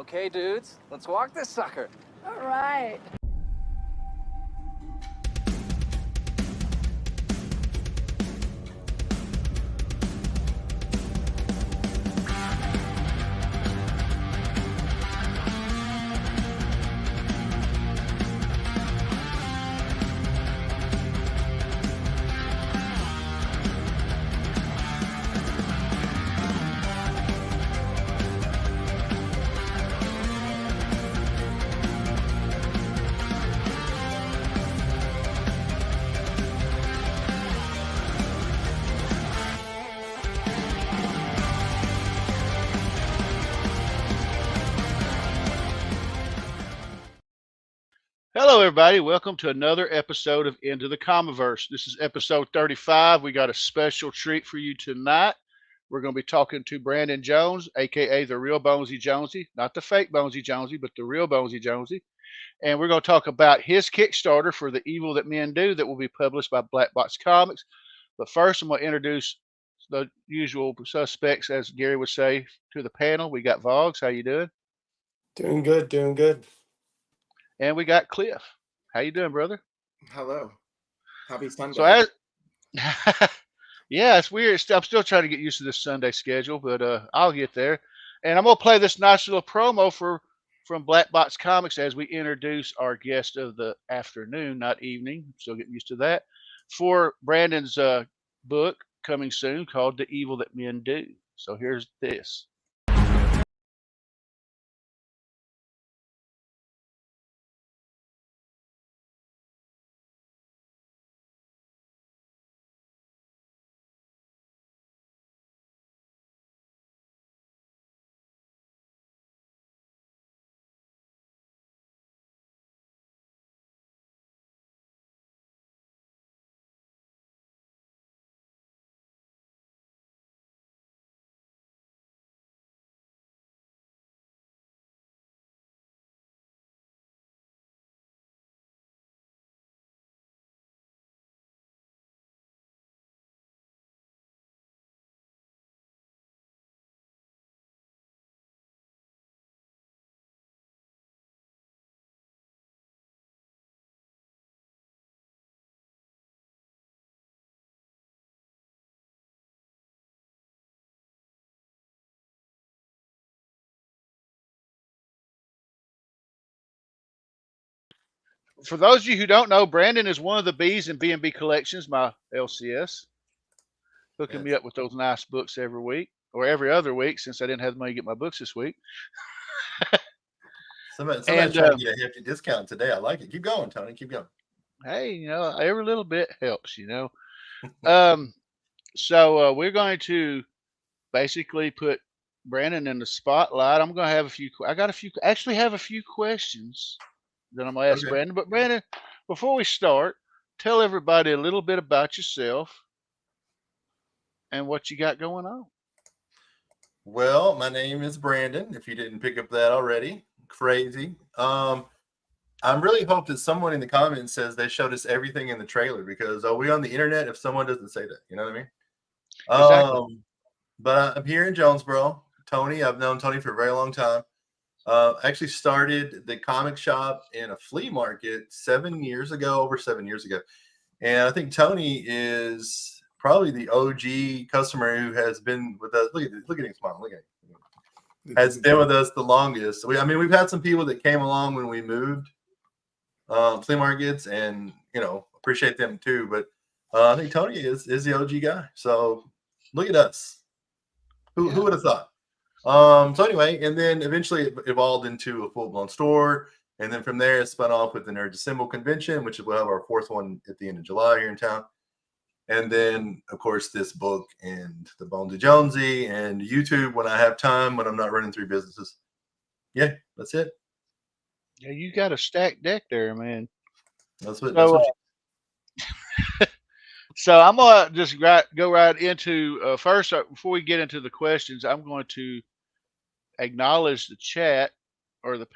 Okay, dudes, let's walk this sucker. All right. Hello, everybody. Welcome to another episode of Into the Comiverse. This is episode 35. We got a special treat for you tonight. We're going to be talking to Brandon Jones, a.k.a. the real Bonsey Jonsey, not the fake Bonsey Jonsey, but the real Bonsey Jonsey. And we're going to talk about his Kickstarter for The Evil That Men Do that will be published by Blackbox Comics. But first, I'm going to introduce the usual suspects, as Gary would say, to the panel. We got Voggs. How you doing? Doing good, doing good. And we got Cliff. How you doing, brother? Hello. Happy Sunday. So as yeah, it's weird. I'm still trying to get used to this Sunday schedule, but I'll get there. And I'm gonna play this nice little promo from Blackbox Comics as we introduce our guest of the afternoon, not evening. Still getting used to that. For Brandon's book coming soon called The Evil That Men Do. So here's this. For those of you who don't know, Brandon is one of the B's in B&B Collections, my LCS, hooking me up with those nice books every week or every other week since I didn't have the money to get my books this week. Somebody's trying to get a hefty discount today. I like it. Keep going, Tony. Keep going. Hey, every little bit helps, So we're going to basically put Brandon in the spotlight. I'm going to have a few questions that I'm going to ask Brandon. But Brandon, before we start, tell everybody a little bit about yourself and what you got going on. Well, my name is Brandon, if you didn't pick up that already. Crazy. I really hope that someone in the comments says they showed us everything in the trailer, because are we on the internet if someone doesn't say that? You know what I mean? Exactly. But I'm here in Jonesboro. Tony, I've known Tony for a very long time. Actually started the comic shop in a flea market over 7 years ago. And I think Tony is probably the OG customer who has been with us. Look at him smile. Look at him. Has been with us the longest. We've had some people that came along when we moved flea markets, and appreciate them too. But I think Tony is the OG guy. So look at us. Who would have thought? So anyway, and then eventually it evolved into a full-blown store, and then from there it spun off with the Nerd Assemble convention, which we'll have our 4th one at the end of July here in town. And then, of course, this book and the Bonsey Jonsey and YouTube when I have time, when I'm not running 3 businesses. Yeah, that's it. Yeah, you got a stacked deck there, man. That's what. So I'm gonna just go right into first. Before we get into the questions, I'm going to acknowledge the chat or the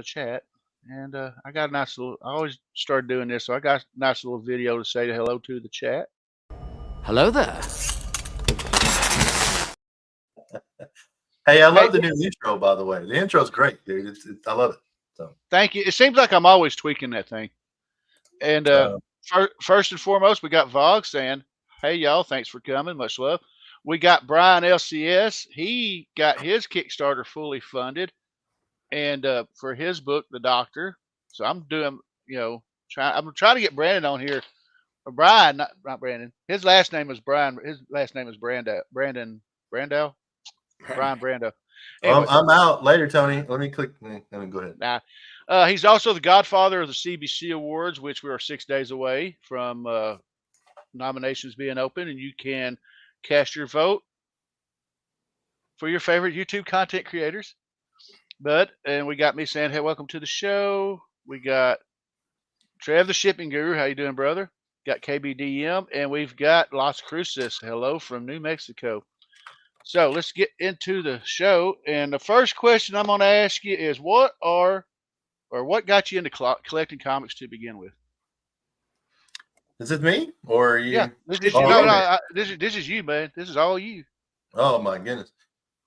chat. And I got a nice little. I always start doing this, so I got a nice little video to say hello to the chat. Hello there. Hey, I love the new intro, by the way. The intro's great, dude. I love it. So Thank you. It seems like I'm always tweaking that thing. And first and foremost, we got Vog saying, "Hey y'all, thanks for coming. Much love." We got Brian LCS. He got his Kickstarter fully funded, and for his book, The Doctor. So I'm doing, I'm trying to get Brandon on here. Or Brian, not Brandon. His last name is Brian. His last name is Brandon. Brandell. Brian Brando. Anyway, I'm out later, Tony. Let me click. Let me go ahead. He's also the godfather of the CBC Awards, which we are 6 days away from nominations being open, and you can cast your vote for your favorite YouTube content creators. And we got me saying, "Hey, welcome to the show." We got Trev, the shipping guru. How you doing, brother? Got KBDM, and we've got Las Cruces. Hello from New Mexico. So let's get into the show. And the first question I'm going to ask you is, what got you into collecting comics to begin with? Is it me or are you? Yeah, this is you, man. This is all you. Oh my goodness.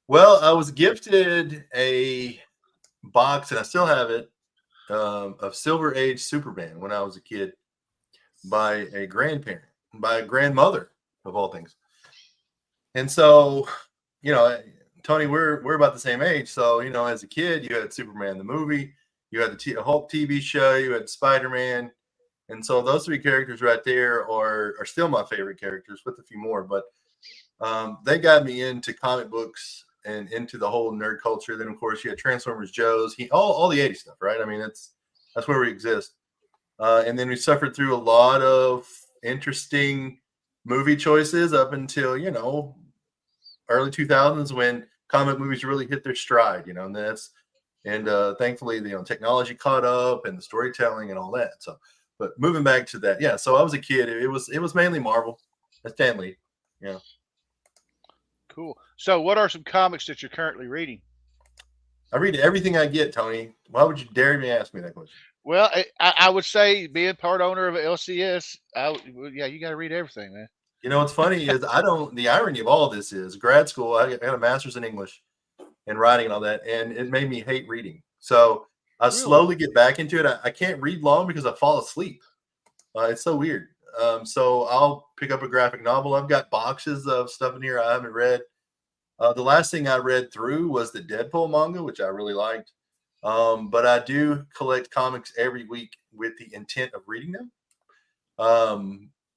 Well, I was gifted a box, and I still have it, of Silver Age Superman when I was a kid by a grandparent, by a grandmother of all things. And so, Tony, we're about the same age. So, as a kid, you had Superman the movie, you had the Hulk TV show, you had Spider-Man. And so those three characters right there are still my favorite characters, with a few more. But they got me into comic books and into the whole nerd culture. Then, of course, you had Transformers Joe's, all the 80s stuff, right? I mean, that's where we exist. And then we suffered through a lot of interesting movie choices up until, early 2000s, when comic movies really hit their stride, and thankfully, technology caught up and the storytelling and all that. So, but moving back to that, yeah. So I was a kid. It was mainly Marvel, Stan Lee. Yeah. Cool. So, what are some comics that you're currently reading? I read everything I get, Tony. Why would you dare me ask me that question? Well, I would say, being part owner of LCS, you got to read everything, man. What's funny is the irony of all of this is grad school, I got a master's in English and writing and all that, and it made me hate reading. So I slowly get back into it. I can't read long because I fall asleep. It's so weird. So I'll pick up a graphic novel. I've got boxes of stuff in here I haven't read. The last thing I read through was the Deadpool manga, which I really liked. But I do collect comics every week with the intent of reading them.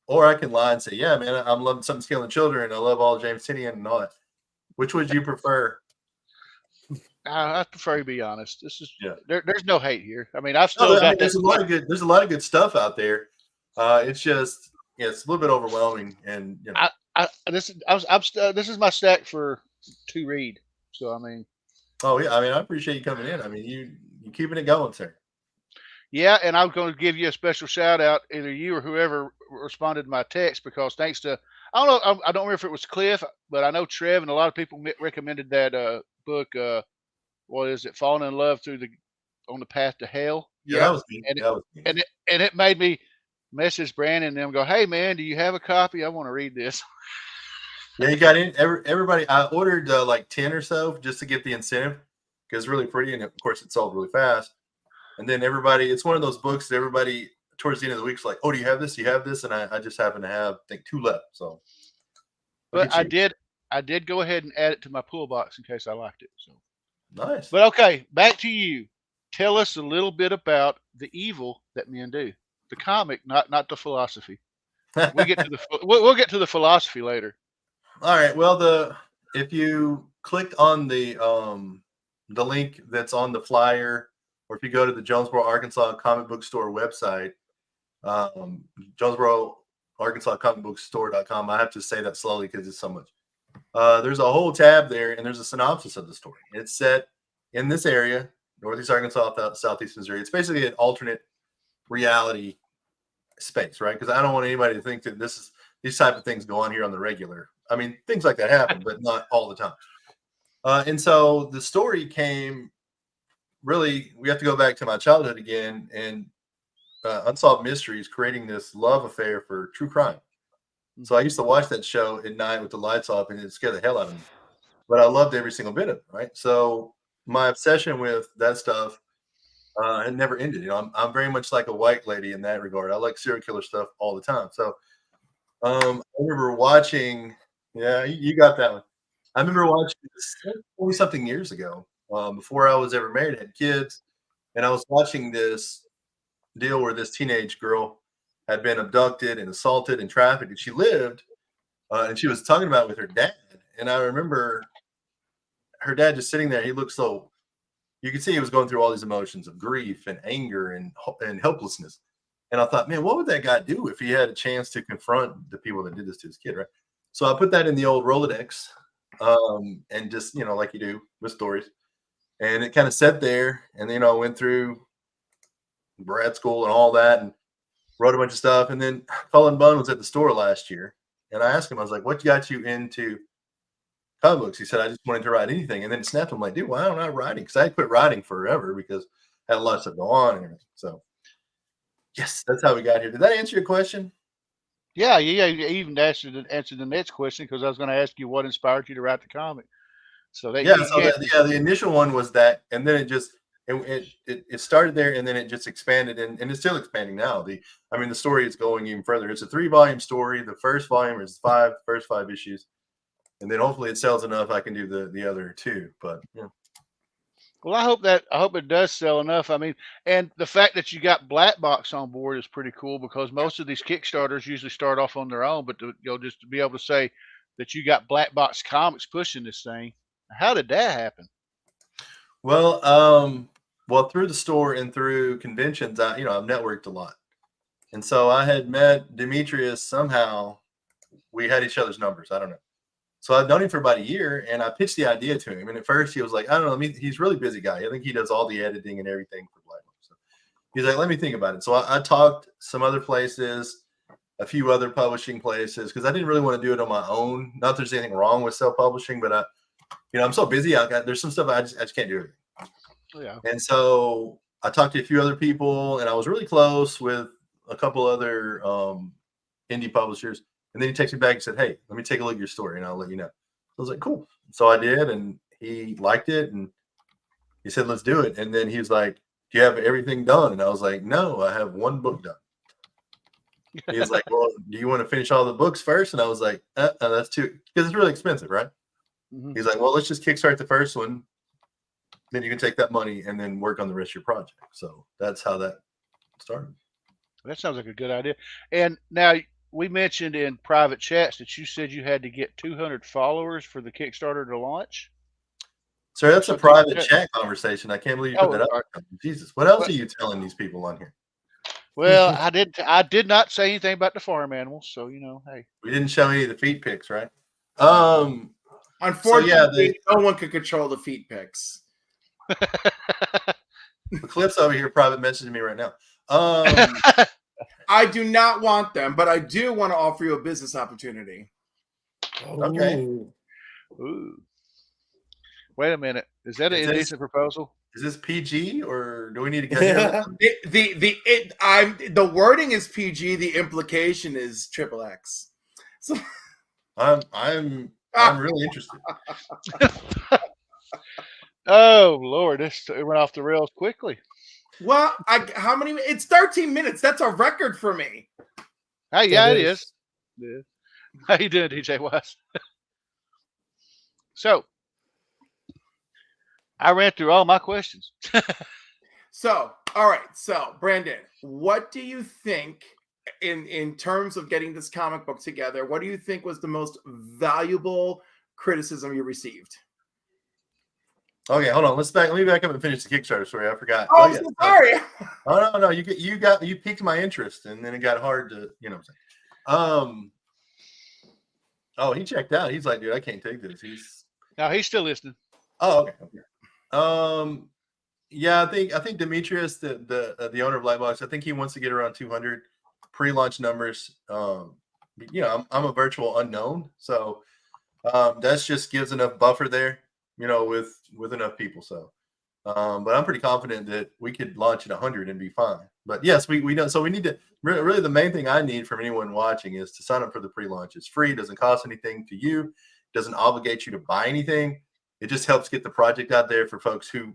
Or I can lie and say, yeah, man, I'm loving Something's Killing Children. I love all James Tynion and all that. Which would you prefer? I prefer to be honest. This is there's no hate here. I mean, there's a lot of good stuff out there. It's just it's a little bit overwhelming, and this is my stack to read. So I mean, I appreciate you coming in. I mean, you keeping it going, sir. Yeah, and I'm going to give you a special shout out, either you or whoever responded to my text, because thanks to I don't remember if it was Cliff, but I know Trev and a lot of people recommended that book. What is it? Falling in Love on the Path to Hell. Yeah, that was me. And it made me message Brandon and them, go, "Hey man, do you have a copy? I want to read this." Yeah, you got in. Everybody, I ordered like 10 or so just to get the incentive, because it's really pretty, and of course it sold really fast. And then it's one of those books that everybody towards the end of the week's like, "Oh, do you have this? Do you have this?" And I just happen to have, I think, 2 left. So, but I did go ahead and add it to my pool box in case I liked it. So nice. But okay, back to you. Tell us a little bit about the evil that men do. The comic, not the philosophy. We'll get to the philosophy later. All right. Well, if you click on the link that's on the flyer, or if you go to the Jonesboro, Arkansas comic book store website, Jonesboro, Arkansas comic book store.com. I have to say that slowly because it's so much. There's a whole tab there, and there's a synopsis of the story. It's set in this area, Northeast Arkansas, Southeast Missouri. It's basically an alternate reality space, right? Because I don't want anybody to think that these type of things go on here on the regular. I mean, things like that happen, but not all the time. And so the story came, really, we have to go back to my childhood again, and Unsolved Mysteries, creating this love affair for true crime. So I used to watch that show at night with the lights off, and it scared the hell out of me. but I loved every single bit of it. Right. So my obsession with that stuff it never ended. You know, I'm very much like a white lady in that regard. I like serial killer stuff all the time. So I remember watching. Yeah, you got that one. I remember watching this 40 something years ago, before I was ever married, had kids, and I was watching this deal where this teenage girl had been abducted and assaulted and trafficked, and she lived, and she was talking about it with her dad. And I remember her dad just sitting there. He looked so. You could see he was going through all these emotions of grief and anger and helplessness. And I thought, man, what would that guy do if he had a chance to confront the people that did this to his kid, right? So I put that in the old Rolodex, and just, you know, like you do with stories. And it kind of sat there, and, you know, went through grad school and all that and wrote a bunch of stuff. And then Cullen Bunn was at the store last year, and I asked him, I was like, what got you into comic books? He said, I just wanted to write anything. And then it snapped him like, dude, why am I writing? Because I had quit writing forever because I had a lot of stuff go on and everything. So yes, that's how we got here. Did that answer your question? Yeah. You even answered the next question, because I was going to ask you what inspired you to write the comic. So that the initial one was that, and then it started there, and then it just expanded, and it's still expanding now. The story is going even further. It's a 3-volume story. The first volume is first five issues, and then hopefully it sells enough I can do the other 2. But yeah. Well, I hope it does sell enough. I mean, and the fact that you got Blackbox on board is pretty cool, because most of these Kickstarters usually start off on their own. But just to be able to say that you got Blackbox Comics pushing this thing, how did that happen? Well, through the store and through conventions, I've networked a lot, and so I had met Demetrius somehow. We had each other's numbers. I don't know. So I've known him for about a year, and I pitched the idea to him. And at first he was like, I don't know. He's a really busy guy. I think he does all the editing and everything for Blackbox. So he's like, let me think about it. So I talked some other places, a few other publishing places, because I didn't really want to do it on my own. Not that there's anything wrong with self-publishing, but I'm so busy. There's some stuff I just can't do everything. Yeah. And so I talked to a few other people, and I was really close with a couple other indie publishers. And then he texted me back and said, hey, let me take a look at your story, and I'll let you know. I was like, cool. So I did, and he liked it, and he said, let's do it. And then he was like, do you have everything done? And I was like, no, I have 1 book done. He was like, well, do you want to finish all the books first? And I was like, that's too, because it's really expensive, right? Mm-hmm. He's like, well, let's just kickstart the first one. Then you can take that money and then work on the rest of your project. So that's how that started. That sounds like a good idea. And now, we mentioned in private chats that you said you had to get 200 followers for the Kickstarter to launch. Sir, that's a private chat conversation. I can't believe you put that up. Right. Jesus, what else are you telling these people on here? Well, I did not say anything about the farm animals, so hey. We didn't show any of the feet pics, right? Unfortunately, no one could control the feet pics. The Cliff's over here private messaging me right now. I do not want them, but I do want to offer you a business opportunity. Okay. Ooh. Wait a minute. Is that an indecent proposal? Is this PG, or do we need to get the wording is PG, the implication is XXX. So I'm really interested. Oh Lord, it went off the rails quickly. Well, how many? It's 13 minutes. That's a record for me. Hey, yeah, it is. Yeah. How you doing, DJ Wise? So, I ran through all my questions. So, all right. So, Brandon, what do you think in terms of getting this comic book together? What do you think was the most valuable criticism you received? Okay, hold on. Let me back up and finish the Kickstarter story. I forgot. Oh, yeah. Sorry. Oh no. You piqued my interest, and then it got hard to, Oh, he checked out. He's like, dude, I can't take this. He's still listening. Oh, okay. Yeah, I think Demetrius, the owner of Blackbox, I think he wants to get around 200 pre-launch numbers. I'm a virtual unknown, so that's just gives enough buffer there. With enough people. So, but I'm pretty confident that we could launch at 100 and be fine. But yes, we know. So we need to really the main thing I need from anyone watching is to sign up for the pre-launch. It's free, doesn't cost anything to you, doesn't obligate you to buy anything. It just helps get the project out there for folks who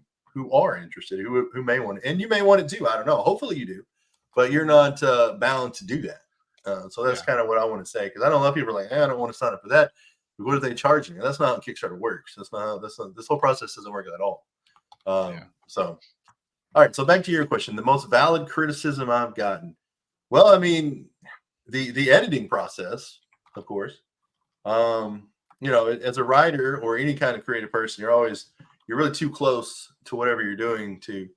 are interested, who may want it. And you may want it too. I don't know. Hopefully you do, but you're not bound to do that. So that's kind of what I want to say, because I know a lot of people are like, I don't want to sign up for that. What are they charging? And that's not how Kickstarter works. That's not how this whole process doesn't work at all. So, all right. So back to your question, the most valid criticism I've gotten. Well, I mean, the editing process, of course. You know, as a writer or any kind of creative person, you're really too close to whatever you're doing to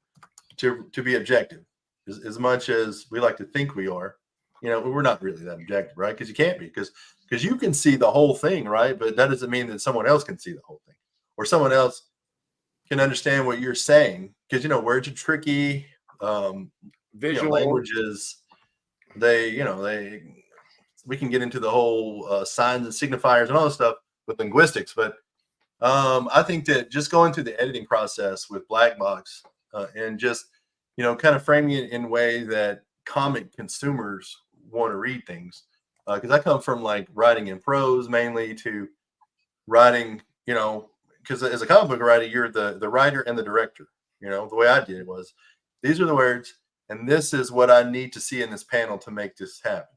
be objective. As much as we like to think we are, you know, we're not really that objective, right? Because you can't be, because you can see the whole thing, right? But that doesn't mean that someone else can see the whole thing, or someone else can understand what you're saying. Because, you know, words are tricky. Visual languages, we can get into the whole signs and signifiers and all this stuff with linguistics. But I think that just going through the editing process with Blackbox and just, you know, kind of framing it in a way that comic consumers want to read things. Because I come from like writing in prose mainly to writing, you know, because as a comic book writer, you're the writer and the director. You know, the way I did it was, these are the words, and this is what I need to see in this panel to make this happen.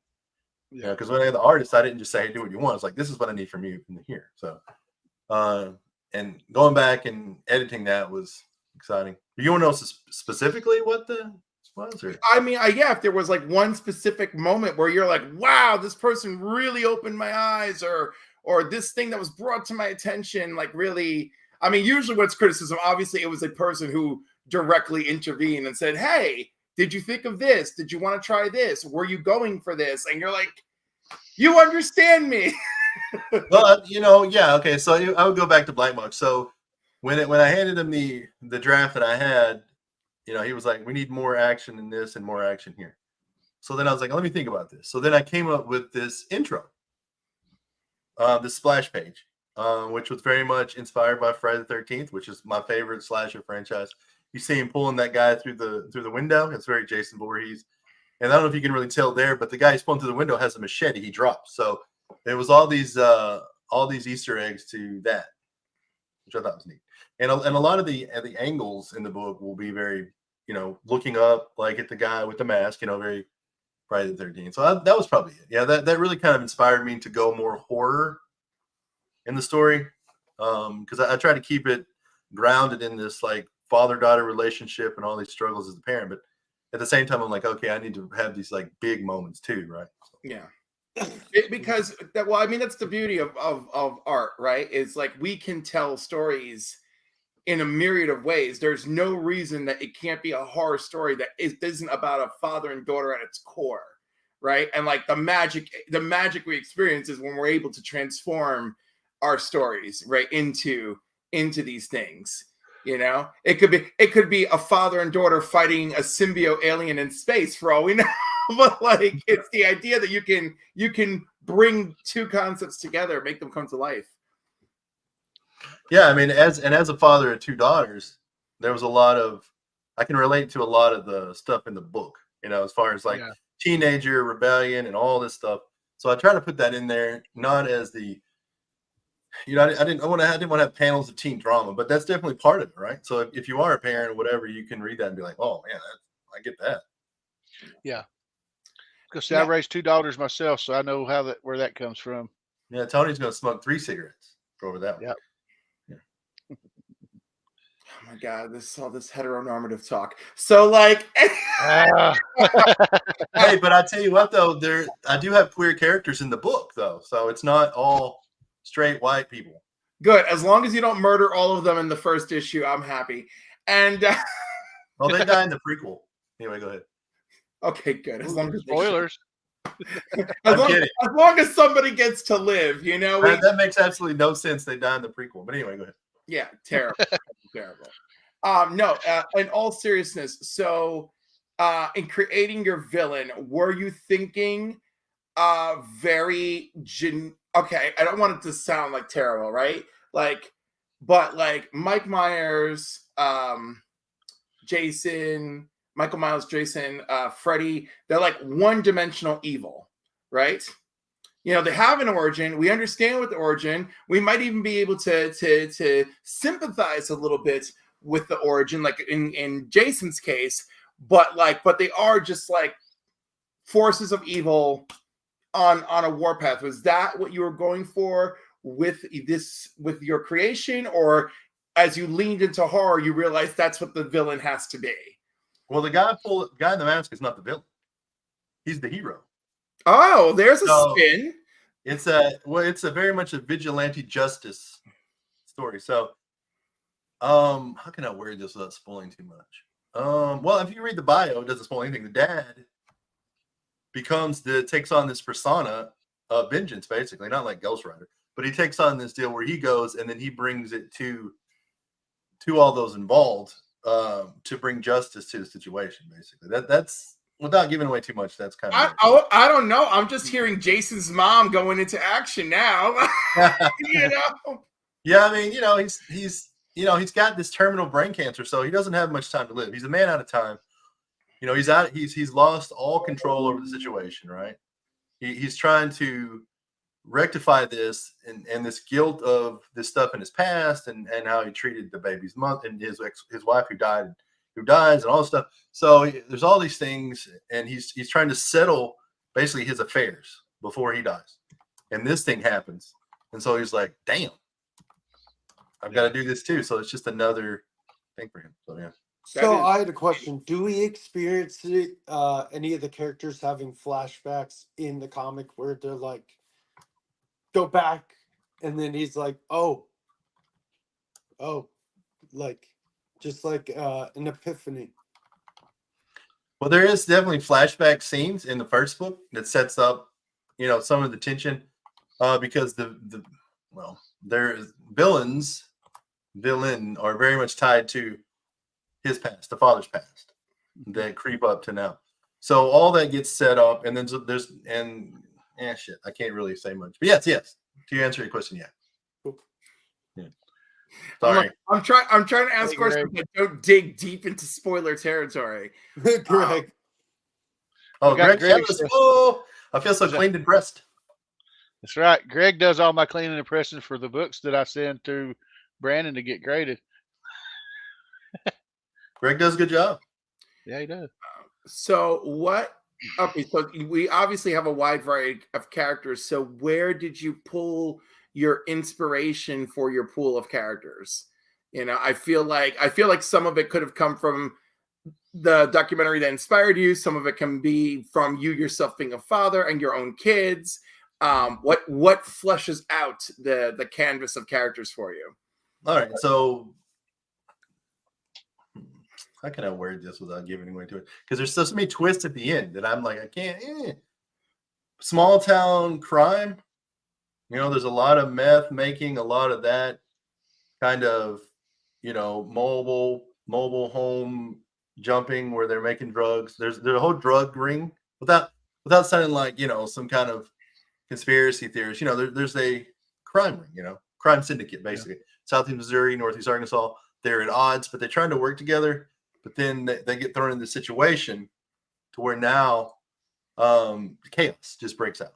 Yeah. You know, because when I had the artist, I didn't just say, hey, do what you want. It's like, this is what I need from you in here. So, and going back and editing that was exciting. You want to know specifically what the was? Or? I mean, if there was like one specific moment where you're like, wow, this person really opened my eyes, or this thing that was brought to my attention, like really, I mean, usually what's criticism, obviously it was a person who directly intervened and said, hey, did you think of this? Did you want to try this? Were you going for this? And you're like, you understand me. Well, you know, yeah, okay. So I would go back to Blackbox. So when I handed him the draft that I had, you know, he was like, we need more action in this and more action here. So then I was like, let me think about this. So then I came up with this intro, this splash page, which was very much inspired by Friday the 13th, which is my favorite slasher franchise. You see him pulling that guy through the window. It's very Jason Voorhees. And I don't know if you can really tell there, but the guy who's pulling through the window has a machete he drops. So there was all these Easter eggs to that, which I thought was neat. And a lot of the angles in the book will be very, you know, looking up like at the guy with the mask, you know, very Friday the 13th. So that was probably it. Yeah, that really kind of inspired me to go more horror in the story, because I try to keep it grounded in this like father-daughter relationship and all these struggles as a parent. But at the same time, I'm like, okay, I need to have these like big moments too, right? So. Yeah. Because that's the beauty of art, right? It's like we can tell stories in a myriad of ways. There's no reason that it can't be a horror story that isn't about a father and daughter at its core, right? And like the magic we experience is when we're able to transform our stories right into these things. You know, it could be a father and daughter fighting a symbiote alien in space for all we know. But like, it's the idea that you can bring two concepts together, make them come to life. Yeah, I mean, as a father of two daughters, there was I can relate to a lot of the stuff in the book, you know, as far as like teenager rebellion and all this stuff. So I try to put that in there, not as the, you know, I didn't want to have panels of teen drama, but that's definitely part of it, right? So if you are a parent or whatever, you can read that and be like, oh man, I get that. Yeah. Because I raised two daughters myself, so I know where that comes from. Yeah, Tony's going to smoke 3 cigarettes over that one. Yeah. Oh my God, all this heteronormative talk. So like, hey, but I tell you what though, I do have queer characters in the book though, so it's not all straight white people. Good, as long as you don't murder all of them in the first issue, I'm happy. And well, they die in the prequel. Anyway, go ahead. Okay, good. As long as spoilers. as long as somebody gets to live, you know. That makes absolutely no sense. They die in the prequel. But anyway, go ahead. Yeah, terrible. Terrible. No, in all seriousness, so in creating your villain, were you thinking okay, I don't want it to sound like terrible, right? Like, but like Mike Myers, Jason, Michael Myers, Jason, Freddy, they're like one-dimensional evil, right? You know, they have an origin. We understand what the origin. We might even be able to sympathize a little bit with the origin, like in Jason's case. But they are just like forces of evil on a warpath. Was that what you were going for with your creation, or as you leaned into horror, you realized that's what the villain has to be? Well, the guy in the mask is not the villain. He's the hero. Oh, there's a spin. It's a very much a vigilante justice story. So, how can I word this without spoiling too much? Well, if you read the bio, it doesn't spoil anything. The dad takes on this persona of vengeance, basically, not like Ghost Rider, but he takes on this deal where he goes and then he brings it to all those involved to bring justice to the situation. Basically, that's without giving away too much. That's kind of I don't know. I'm just hearing Jason's mom going into action now. You know. Yeah, I mean, you know, he's got this terminal brain cancer, so he doesn't have much time to live. He's a man out of time. You know, he's lost all control over the situation, right? He's trying to rectify this and this guilt of this stuff in his past and how he treated the baby's mother and his wife who dies and all this stuff. So there's all these things, and he's trying to settle basically his affairs before he dies. And this thing happens. And so he's like, damn, I've got to do this too. So it's just another thing for him. So yeah. So I had a question. Do we experience any of the characters having flashbacks in the comic where they're like, go back, and then he's like, oh, like just like an epiphany? Well, there is definitely flashback scenes in the first book that sets up, you know, some of the tension because there's villain are very much tied to his past, the father's past, that creep up to now. So all that gets set up, and then shit, I can't really say much. But yes. To answer your question, yeah. Yeah. Sorry. I'm trying to ask questions that don't dig deep into spoiler territory. Greg. Greg. I feel so clean and pressed. That's right. Greg does all my cleaning and pressing for the books that I send to Brandon to get graded. Greg does a good job. Yeah, he does. So we obviously have a wide variety of characters. So where did you pull your inspiration for your pool of characters? You know, I feel like some of it could have come from the documentary that inspired you. Some of it can be from you yourself being a father and your own kids. What fleshes out the canvas of characters for you? All right, so how can I word this without giving away to it? Because there's so many twists at the end that I'm like, I can't. Small town crime. You know, there's a lot of meth making, a lot of that kind of, you know, mobile home jumping where they're making drugs. There's a whole drug ring without sounding like, you know, some kind of conspiracy theorist. You know, there's a crime ring, you know, crime syndicate basically. Yeah. Southeast Missouri, Northeast Arkansas. They're at odds, but they're trying to work together. But then they get thrown in the situation to where now chaos just breaks out.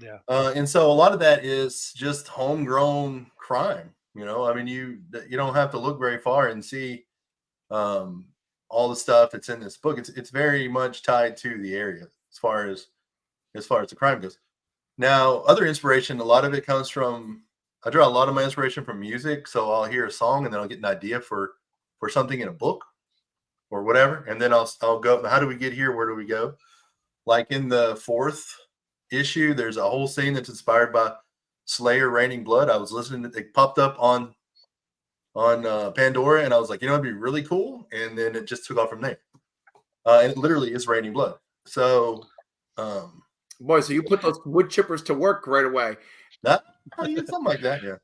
Yeah. And so a lot of that is just homegrown crime. You know, I mean, you don't have to look very far and see all the stuff that's in this book. It's very much tied to the area as far as the crime goes. Now, other inspiration, a lot of it comes from, I draw a lot of my inspiration from music. So I'll hear a song and then I'll get an idea for something in a book or whatever. And then I'll go, how do we get here? Where do we go? Like in the 4th issue, there's a whole scene that's inspired by Slayer Raining Blood. I was listening to it, popped up on Pandora, and I was like, you know, it'd be really cool. And then it just took off from there. And it literally is Raining Blood. So, boy, so you put those wood chippers to work right away. Something like that, yeah.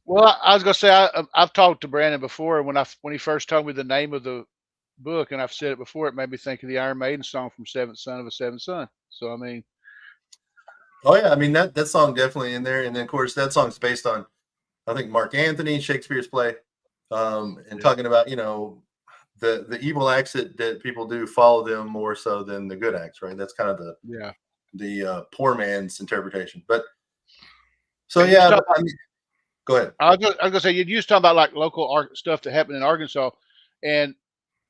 Well, I was gonna say I've talked to Brandon before when he first told me the name of the book, and I've said it before. It made me think of the Iron Maiden song from Seventh Son of a Seventh Son. So I mean, oh yeah, I mean that song definitely in there, and then of course that song's based on, I think, Mark Antony, Shakespeare's play, and talking about, you know, the evil acts that people do follow them more so than the good acts, right? That's kind of poor man's interpretation. But so And you yeah, talk- but, I mean, go ahead. I was gonna say you used to talk about like local stuff that happened in Arkansas, and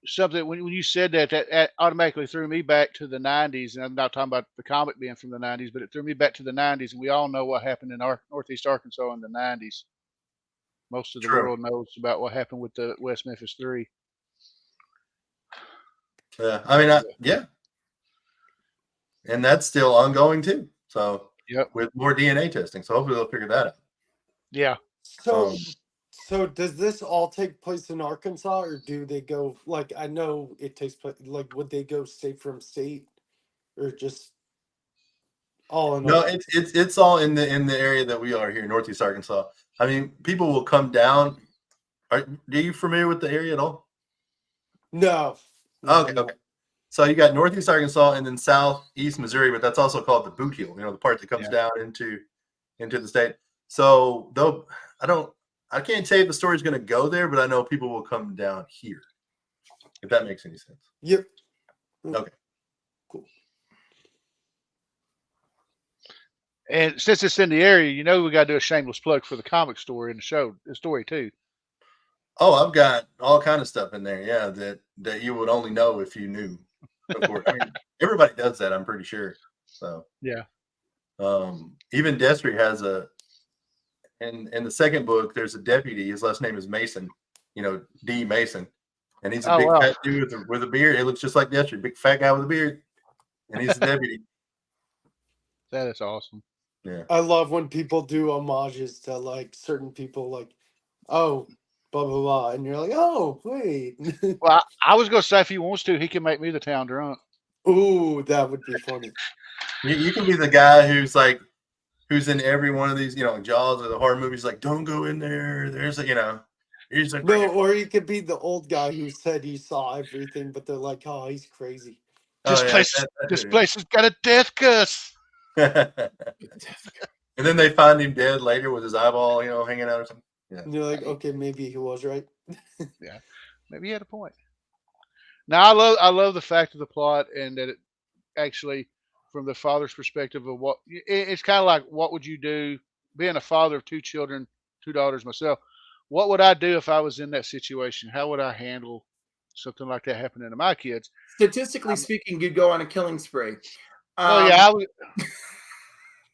something when you said that automatically threw me back to the '90s, and I'm not talking about the comic being from the '90s, but it threw me back to the '90s, and we all know what happened in Northeast Arkansas in the '90s. Most of the True. world knows about what happened with the West Memphis 3. Yeah, I mean, yeah, and that's still ongoing too. So Yep. with more DNA testing, so hopefully they'll figure that out. Yeah. So, so does this all take place in Arkansas, or do they go like I know it takes place like would they go state from state, or just all in? No, Arkansas? it's all in the area that we are here, Northeast Arkansas. I mean, people will come down. Are you familiar with the area at all? No. Okay. So you got Northeast Arkansas and then Southeast Missouri, but that's also called the boot heel. The part that comes down into the state. So though I can't say if the story's going to go there, but I know people will come down here. If that makes any sense. Yep. Okay. Cool. And since it's in the area, we got to do a shameless plug for the comic story in the story too. Oh, I've got all kind of stuff in there, yeah, that you would only know if you knew. Of course, I mean, everybody does that, I'm pretty sure. So yeah, even Destry has in the second book. There's a deputy. His last name is Mason. D. Mason, and he's a big fat dude with a beard. He looks just like Destry, big fat guy with a beard, and he's a deputy. That is awesome. Yeah, I love when people do homages to like certain people, like, oh, blah blah blah, and you're like, oh wait. Well, I was going to say if he wants to, he can make me the town drunk. Ooh, that would be funny. you can be the guy who's in every one of these, Jaws or the horror movies. Like, don't go in there. There's he's like, No, or he could be the old guy who said he saw everything, but they're like, oh, he's crazy. This place has got a death curse. And then they find him dead later with his eyeball, hanging out or something. Yeah. And you're like, okay, maybe he was right. Yeah, maybe he had a point. Now, I love the fact of the plot, and that it actually, from the father's perspective of it's kind of like, what would you do? Being a father of 2 children, 2 daughters myself, what would I do if I was in that situation? How would I handle something like that happening to my kids? Statistically speaking, you'd go on a killing spree. I would.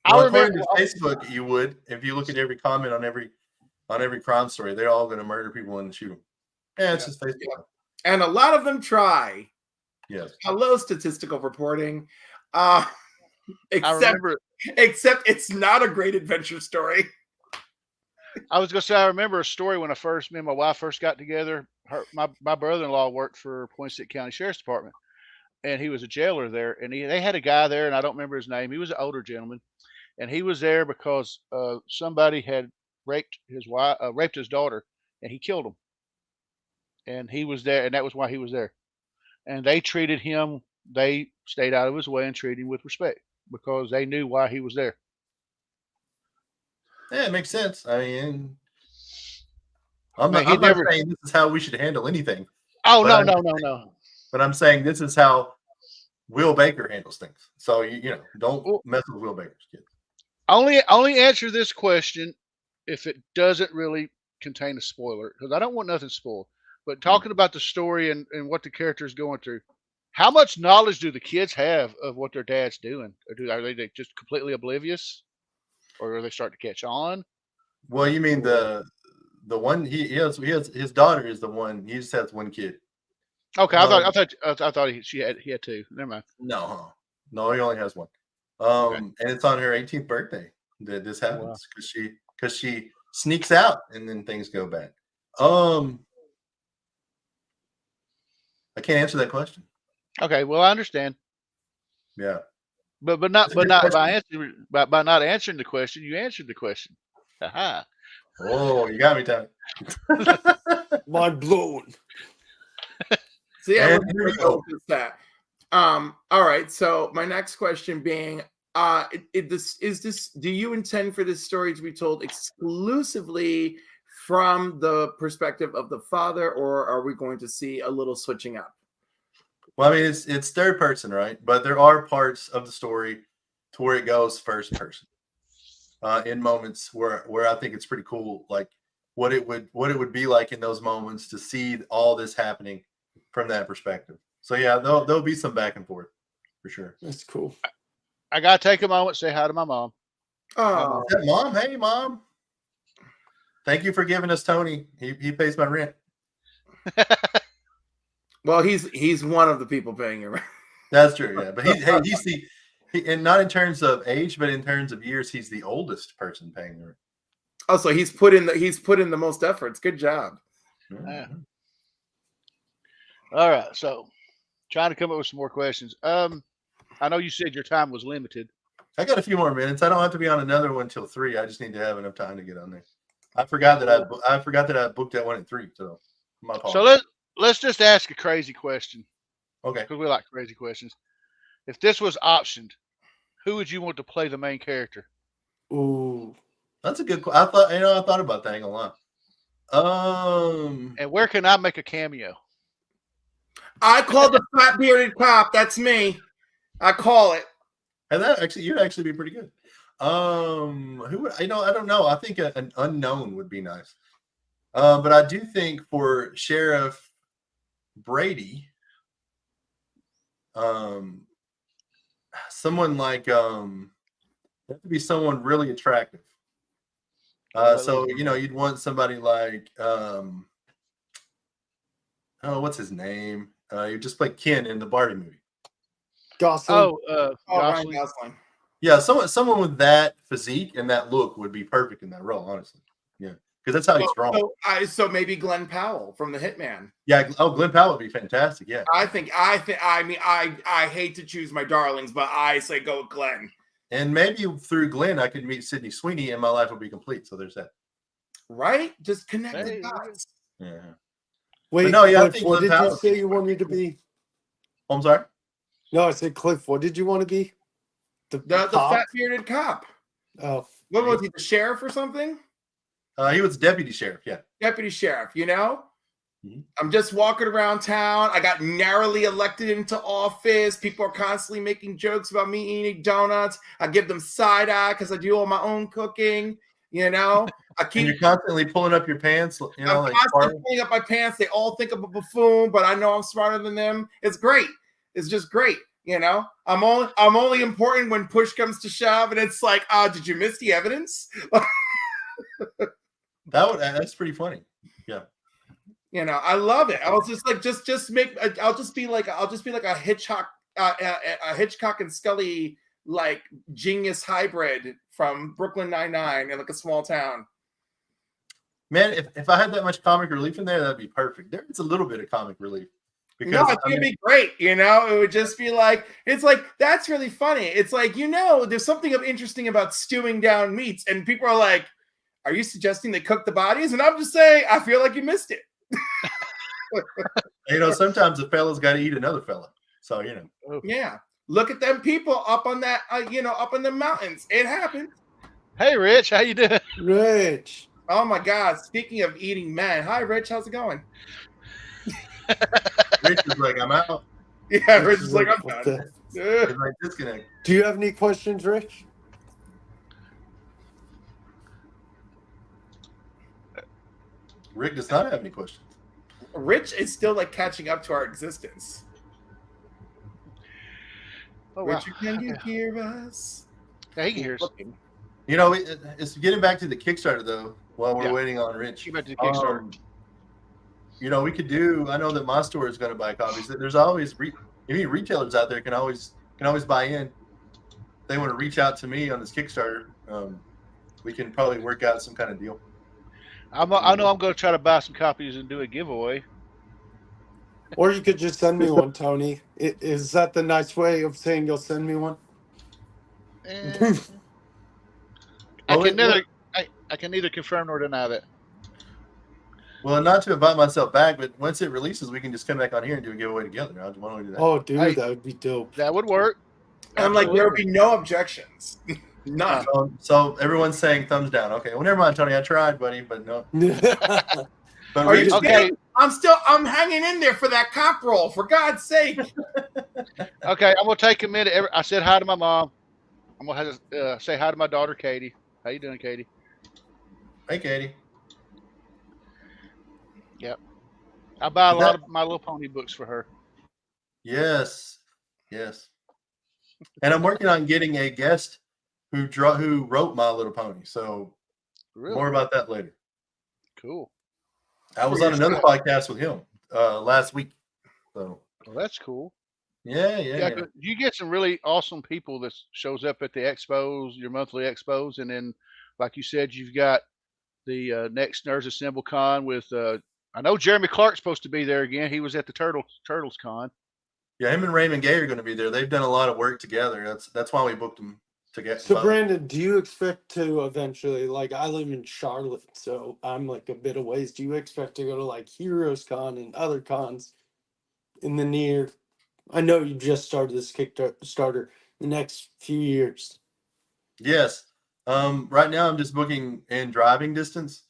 Well, according to Facebook, you would. If you look at every comment on every crime story, they're all going to murder people and shoot them. Yeah, it's just Facebook. Yeah. And a lot of them try. Yes. Hello, statistical reporting. Except it's not a great adventure story. I was going to say, I remember a story when me and my wife first got together. My brother-in-law worked for Poinsett County Sheriff's Department, and he was a jailer there. And they had a guy there, and I don't remember his name. He was an older gentleman, and he was there because somebody had raped his daughter, and he killed him. And he was there, and that was why he was there. And they treated him. They stayed out of his way and treated him with respect because they knew why he was there. Yeah, it makes sense. I mean, I'm not saying this is how we should handle anything. Oh, no. But I'm saying this is how Will Baker handles things. So, don't mess with Will Baker's kids. Only answer this question if it doesn't really contain a spoiler, because I don't want nothing spoiled. But talking about the story and what the character is going through, how much knowledge do the kids have of what their dad's doing? Or are they just completely oblivious? Or are they starting to catch on? Well, you mean the one he has his daughter is the one. He just has one kid. Okay, I thought he had 2. Never mind. No, he only has one. And it's on her 18th birthday that this happens because she sneaks out and then things go bad. I can't answer that question. Okay, well I understand. Yeah. But not by not answering the question, you answered the question. Aha. Oh, you got me, Tommy. Mind blown. So yeah, we're go with that. All right. So my next question being, do you intend for this story to be told exclusively from the perspective of the father, or are we going to see a little switching up? Well, I mean, it's third person, right? But there are parts of the story to where it goes first person in moments where I think it's pretty cool, like what it would be like in those moments to see all this happening from that perspective. So yeah, there'll be some back and forth for sure. That's cool. I gotta take a moment, say hi to my mom. Oh, Is that Mom? Hey, Mom. Thank you for giving us Tony. He pays my rent. well, he's one of the people paying your rent. That's true, yeah. But and not in terms of age, but in terms of years, he's the oldest person paying the rent. Oh, so he's put in the most efforts. Good job. Yeah. All right, so trying to come up with some more questions. I know you said your time was limited. I got a few more minutes. I don't have to be on another one till 3. I just need to have enough time to get on there. I forgot that I booked that one at 3. So my apologies. So let's just ask a crazy question. Okay. Because we like crazy questions. If this was optioned, who would you want to play the main character? Ooh, That's a good. I thought about that a lot. And where can I make a cameo? I call the fat bearded cop. That's me. I call it. And you'd actually be pretty good. Who would I don't know. I think an unknown would be nice. But I do think for Sheriff Brady, someone like have to be someone really attractive. So you'd want somebody like what's his name? You just play Ken in the Barbie movie. Gosling. Ryan Jonsey. Gosling. Yeah, someone with that physique and that look would be perfect in that role, honestly. Yeah, because that's how he's drawn. So maybe Glenn Powell from The Hitman. Yeah, Glenn Powell would be fantastic. Yeah, I hate to choose my darlings, but I say go with Glenn. and maybe through Glenn, I could meet Sydney Sweeney, and my life would be complete. So there's that. Right? Just connect the Hey, dots. Yeah. Wait, But no, yeah, I Cliff, think what Glenn did you Powell- say you wanted to be? Oh, I'm sorry. No, I said Cliff. What did you want to be? The cop? fat bearded cop. Oh, What was he? The sheriff or something? He was deputy sheriff. Yeah. Deputy sheriff. You know. Mhm. I'm just walking around town. I got narrowly elected into office. People are constantly making jokes about me eating donuts. I give them side eye because I do all my own cooking. You know, And you're constantly pulling up your pants. I'm constantly pulling up my pants. They all think I'm a buffoon, but I know I'm smarter than them. It's great. It's just great. You know, I'm only important when push comes to shove, and it's like, did you miss the evidence? That's pretty funny. Yeah. You know, I love it. I was just like, I'll just be like a Hitchcock and Scully like genius hybrid from Brooklyn Nine-Nine in like a small town. Man, if I had that much comic relief in there, that'd be perfect. There's a little bit of comic relief. Because, No, it's gonna be great. You know, it would just be like, it's like, that's really funny. It's like, there's something interesting about stewing down meats, and people are like, are you suggesting they cook the bodies? And I'm just saying, I feel like you missed it. Sometimes a fella's got to eat another fella. So, Yeah. Look at them people up on that, up in the mountains. It happened. Hey, Rich, how you doing? Rich. Oh my God. Speaking of eating men. Hi, Rich. How's it going? Rich is like, I'm out. Yeah, Rich is like, I'm What done. It's like disconnect. Do you have any questions, Rich? Rick does not have any questions. Rich is still like catching up to our existence. Oh, wow. Richard, can you hear us? Yeah, he can hear us. It's getting back to the Kickstarter though. While we're waiting on Rich, Get back to the Kickstarter. We could do. I know that my store is going to buy copies. There's always retailers out there can always buy in. If they want to reach out to me on this Kickstarter, we can probably work out some kind of deal. I know I'm going to try to buy some copies and do a giveaway. Or you could just send me one, Tony. Is that the nice way of saying you'll send me one? I can neither confirm nor deny that. Well, not to invite myself back, but once it releases, we can just come back on here and do a giveaway together. Why don't we do that? Oh, dude, Hey. that would be dope. That would work. I'm like, there would be no objections. None. So everyone's saying thumbs down. Okay, well, never mind, Tony. I tried, buddy, but no. But Are you Rich- okay? I'm hanging in there for that cop roll, for God's sake. Okay, I'm going to take a minute. I said hi to my mom. I'm gonna have to say hi to my daughter, Katie. How you doing, Katie? Hey, Katie. Yep. I buy a Is lot that- of My Little Pony books for her. Yes. Yes. And I'm working on getting a guest who wrote My Little Pony. So Really more about that later. cool. I was For on another yourself. podcast with him last week. So Well, that's cool. yeah. 'Cause you get some really awesome people that shows up at the expos, your monthly expos, and then, like you said, you've got the next Nerds Assemble Con with. I know Jeremy Clark's supposed to be there again. He was at the Turtles Con. Yeah, him and Raymond Gay are going to be there. They've done a lot of work together. That's why we booked them together. So Brandon, do you expect to eventually, like, I live in Charlotte, so I'm like a bit of ways. Do you expect to go to like Heroes Con and other cons in the near? I know you just started this Kickstarter the next few years. Yes. Right now I'm just booking in driving distance.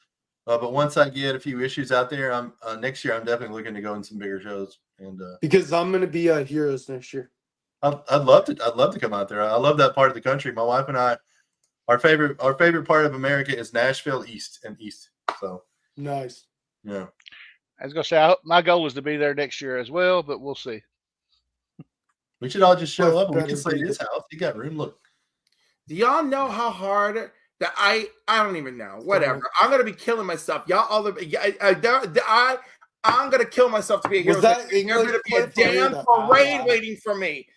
But once I get a few issues out there, I'm next year I'm definitely looking to go in some bigger shows. And Because I'm gonna be at Heroes next year. I'd love to come out there. I love that part of the country. My wife and I, our favorite part of America is Nashville East. So Nice. yeah. I was gonna say my goal is to be there next year as well, but we'll see. We should all just show Well, up and we better can stay be at his house. He got room. Look. Do y'all know how hard that I don't even know. Whatever. I'm gonna be killing myself. Y'all all I'm gonna kill myself to be a hero. Was that There's English gonna be a clip or damn the- parade waiting for me.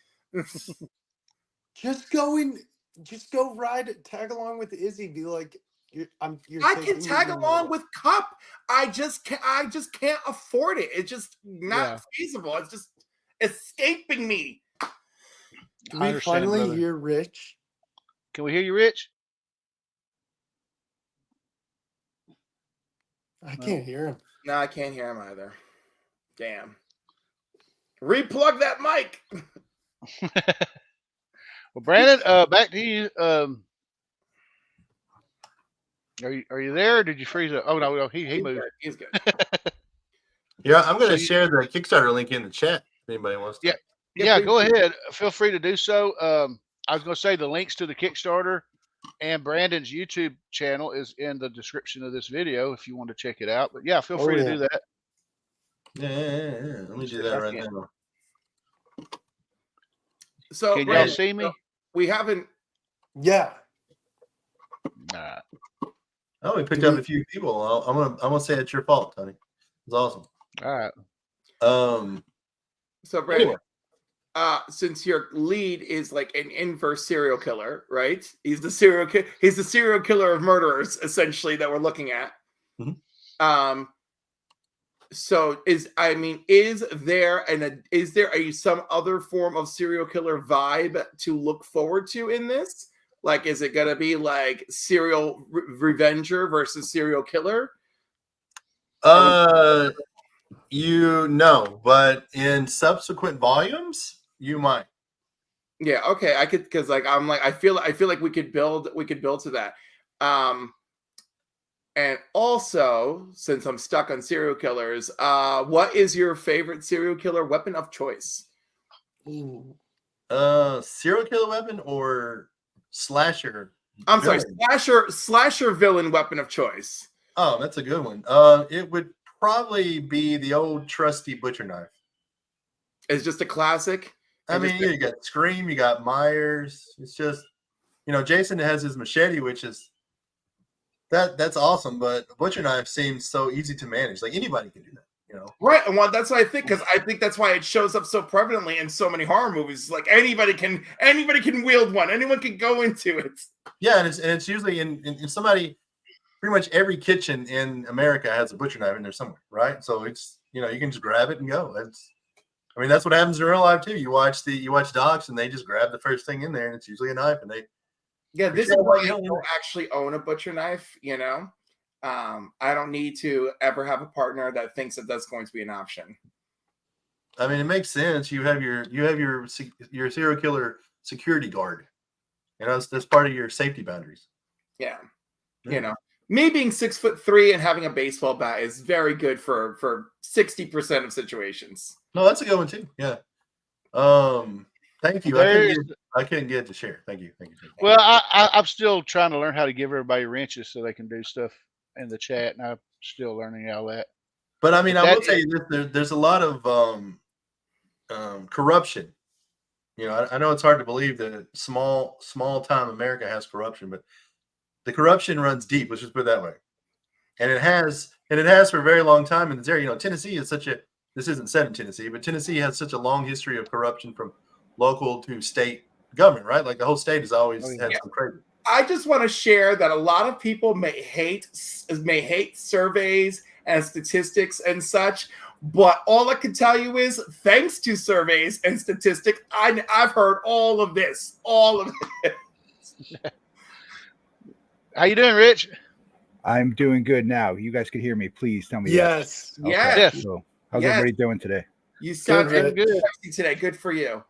Just go ride, tag along with Izzy. Be like, you're I can taking tag me along nowhere. with Cup. I just can't afford it. It's just not Yeah. feasible. It's just escaping me. Do I we understand, finally brother. hear Rich? Can we hear you, Rich? I can't hear him. No, I can't hear him either. Damn. Replug that mic. Well, Brandon, back to you. Are you there? Or did you freeze up? Oh no, he He's moved. good. He's good. Yeah, I'm going to So share the Kickstarter link in the chat if anybody wants to. Yeah. Yeah, Yeah, please go do. ahead. Feel free to do so. I was going to say the links to the Kickstarter and Brandon's YouTube channel is in the description of this video if you want to check it out. But yeah, feel free to do that. Yeah. Let me do that right now. So Can y'all Brandon, see me? we haven't. Yeah. Nah. Oh, we picked up a few people. I'm gonna say it's your fault, Tony. It's awesome. All right. So Brandon, Anyway. Since your lead is like an inverse serial killer, right? He's the serial killer of murderers, essentially, that we're looking at. Mhm. So is there some other form of serial killer vibe to look forward to in this? Like, is it gonna be like serial revenger versus serial killer? You know, but in subsequent volumes, you might. Yeah, okay. I could, because like I feel like we could build to that. And also, since I'm stuck on serial killers, what is your favorite serial killer weapon of choice? Ooh. Serial killer weapon or slasher? I'm villain? sorry, slasher villain weapon of choice. Oh, that's a good one. It would probably be the old trusty butcher knife. It's just a classic. I mean, you got Scream, you got Myers. It's just, Jason has his machete, which is that's awesome. But the butcher knife seems so easy to manage. Like anybody can do that, Right, and that's what I think, because I think that's why it shows up so prevalently in so many horror movies. Like anybody can wield one. Anyone can go into it. Yeah, and it's usually in somebody. Pretty much every kitchen in America has a butcher knife in there somewhere, right? So it's you can just grab it and go. That's what happens in real life too. You watch docs and they just grab the first thing in there, and it's usually a knife, and they. Yeah, this is why I don't actually own a butcher knife. I don't need to ever have a partner that thinks that that's going to be an option. I mean, it makes sense. You have your serial killer security guard. That's part of your safety boundaries. Yeah. Me being 6'3" and having a baseball bat is very good for 60% of situations. No, that's a good one too. Yeah. Thank you. I couldn't get to share. Thank you. Well, I'm still trying to learn how to give everybody wrenches so they can do stuff in the chat, and I'm still learning all that. But I mean, But I will tell you this: there's a lot of corruption. You know, I know it's hard to believe that small time America has corruption, but the corruption runs deep. Let's just put it that way. And it has for a very long time in this area. You know, Tennessee is this isn't said in Tennessee, but Tennessee has such a long history of corruption from local to state government, right? Like the whole state has always had some crazy. I just want to share that a lot of people may hate surveys and statistics and such, but all I can tell you is, thanks to surveys and statistics, I've heard all of this. How you doing, Rich? I'm doing good now. You guys can hear me. Please tell me. Yes. Okay. Yes. So, how's everybody doing today? You sound Good. sexy today. Good for you.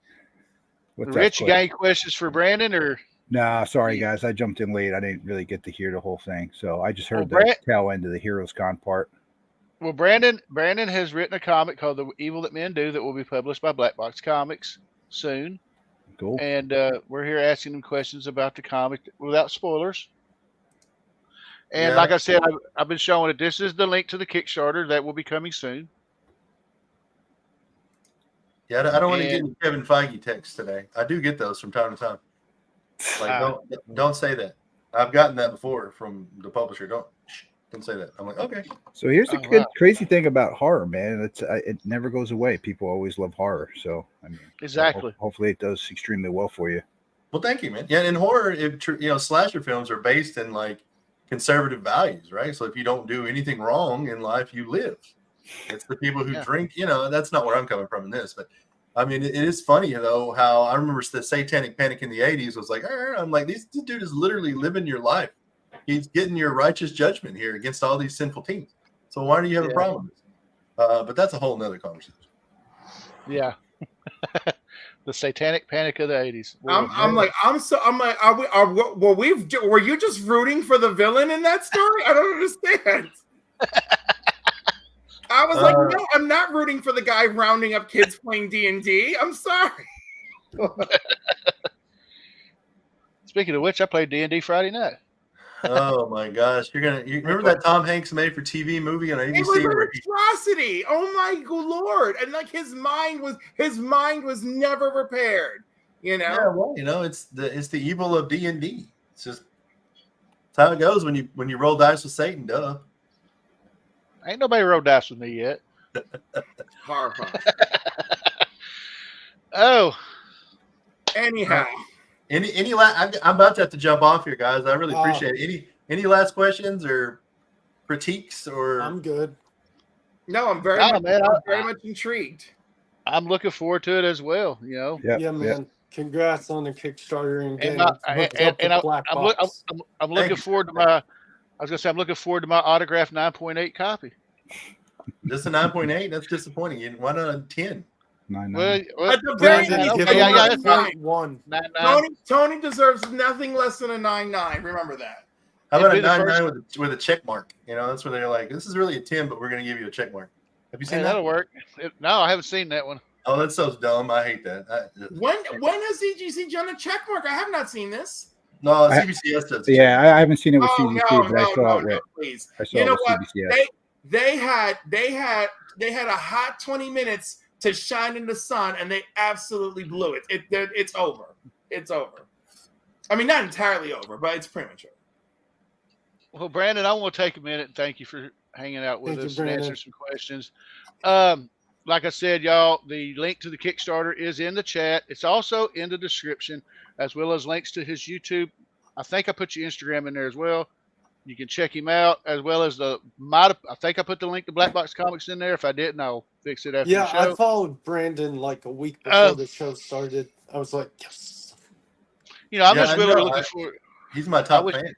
What's Rich, you up, got Cliff? any questions for Brandon or? Nah, sorry guys. I jumped in late. I didn't really get to hear the whole thing. So I just heard Well, the tail end of the Heroes Con part. Well, Brandon has written a comic called The Evil That Men Do that will be published by Blackbox Comics soon. Cool. And we're here asking him questions about the comic without spoilers. And like I said, I've been showing it. This is the link to the Kickstarter that will be coming soon. Yeah, I don't want to get any Kevin Feige texts today. I do get those from time to time. Like, don't say that. I've gotten that before from the publisher. Don't say that. I'm like, okay. So here's the crazy thing about horror, man. It never goes away. People always love horror. So I mean, exactly. Hopefully, it does extremely well for you. Well, thank you, man. Yeah, in horror, slasher films are based in like conservative values, right? So if you don't do anything wrong in life, you live. It's the people who drink. You know, that's not where I'm coming from in this, but I mean, it is funny though how I remember the Satanic Panic in the '80s was like, I'm like, this dude is literally living your life. He's getting your righteous judgment here against all these sinful teens. So why do you have a problem with this? But that's a whole nother conversation. Yeah. The Satanic Panic of the '80s. Were you just rooting for the villain in that story? I don't understand. I was like, no, I'm not rooting for the guy rounding up kids playing D&D. I'm sorry. Speaking of which, I played D&D Friday night. Oh my gosh! You remember that Tom Hanks made for TV movie on ABC? It was an atrocity. Oh my Lord! And like his mind was never repaired. You know. Yeah, well, you know, it's the evil of D&D. It's just how it goes when you roll dice with Satan. Duh. Ain't nobody rolled dice with me yet. Horrifying. Oh. Anyhow. I'm about to have to jump off here, guys. I really appreciate it. Any last questions or critiques or? I'm good. No, I'm very much intrigued. I'm looking forward to it as well. You know. Yeah, man. Congrats on the Kickstarter and getting I'm looking forward to my. I was gonna say I'm looking forward to my autographed 9.8 copy. Just a 9.8? That's disappointing. Why not a 10? 9.9. Well, at the very least, Tony deserves nothing less than a 9.9. Remember that. How about a 9.9 with a check mark? You know, that's where they're like, this is really a 10, but we're going to give you a check mark. Have you seen that? That'll work. No, I haven't seen that one. Oh, that's so dumb. I hate that. When has CGC done a check mark? I have not seen this. No, CBCS does. Yeah, I haven't seen it with CBC, but I saw it. Please. I saw you know it what? CBCS. They had a hot 20 minutes to shine in the sun, and they absolutely blew it. It's over. It's over. I mean, not entirely over, but it's premature. Well, Brandon, I want to take a minute and thank you for hanging out with us and answering some questions. Like I said, y'all, the link to the Kickstarter is in the chat. It's also in the description, as well as links to his YouTube. I think I put your Instagram in there as well. You can check him out, as well as I think I put the link to Blackbox Comics in there. If I didn't, I'll fix it after the show. I followed Brandon like a week before the show started. I was like, yes. You know, I'm just really looking for. He's my top fan.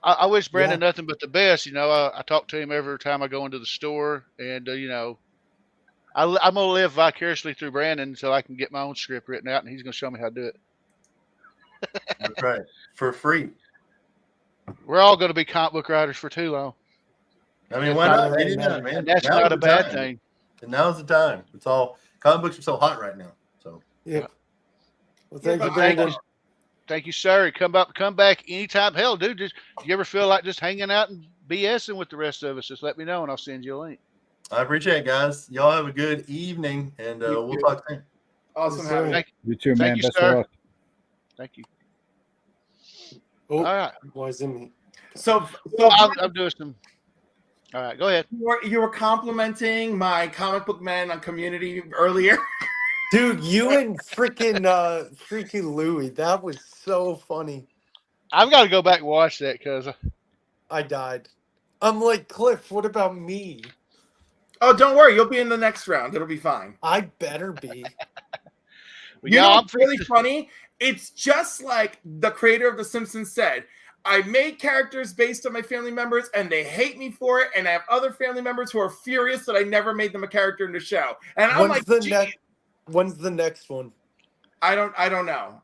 I wish Brandon nothing but the best. You know, I talk to him every time I go into the store, and you know, I'm gonna live vicariously through Brandon until I can get my own script written out, and he's gonna show me how to do it. That's right, for free. We're all going to be comic book writers for too long. I mean, why not? Get it done, man. And that's not a bad thing. And now's the time. It's all comic books are so hot right now. So yeah. Well, thank you, But Brandon. Thank you, sir. Come back anytime. Hell, dude, just you ever feel like just hanging out and BSing with the rest of us, just let me know and I'll send you a link. I appreciate it, guys. Y'all have a good evening, and You we'll too. talk soon. Awesome Yes, having sir. you. Thank You too, Thank man. you, Best sir. of luck. Thank you. Oh, All right. why isn't he? So I'm doing some. All right, go ahead. you were complimenting my comic book man on Community earlier. Dude, you and freaking Louie, that was so funny. I've got to go back and watch that because I died. I'm like, Cliff, what about me? Oh, don't worry, you'll be in the next round. It'll be fine. I better be. You know what's really funny? It's just like the creator of The Simpsons said. I made characters based on my family members, and they hate me for it. And I have other family members who are furious that I never made them a character in the show. And I'm like, When's the next one? I don't know.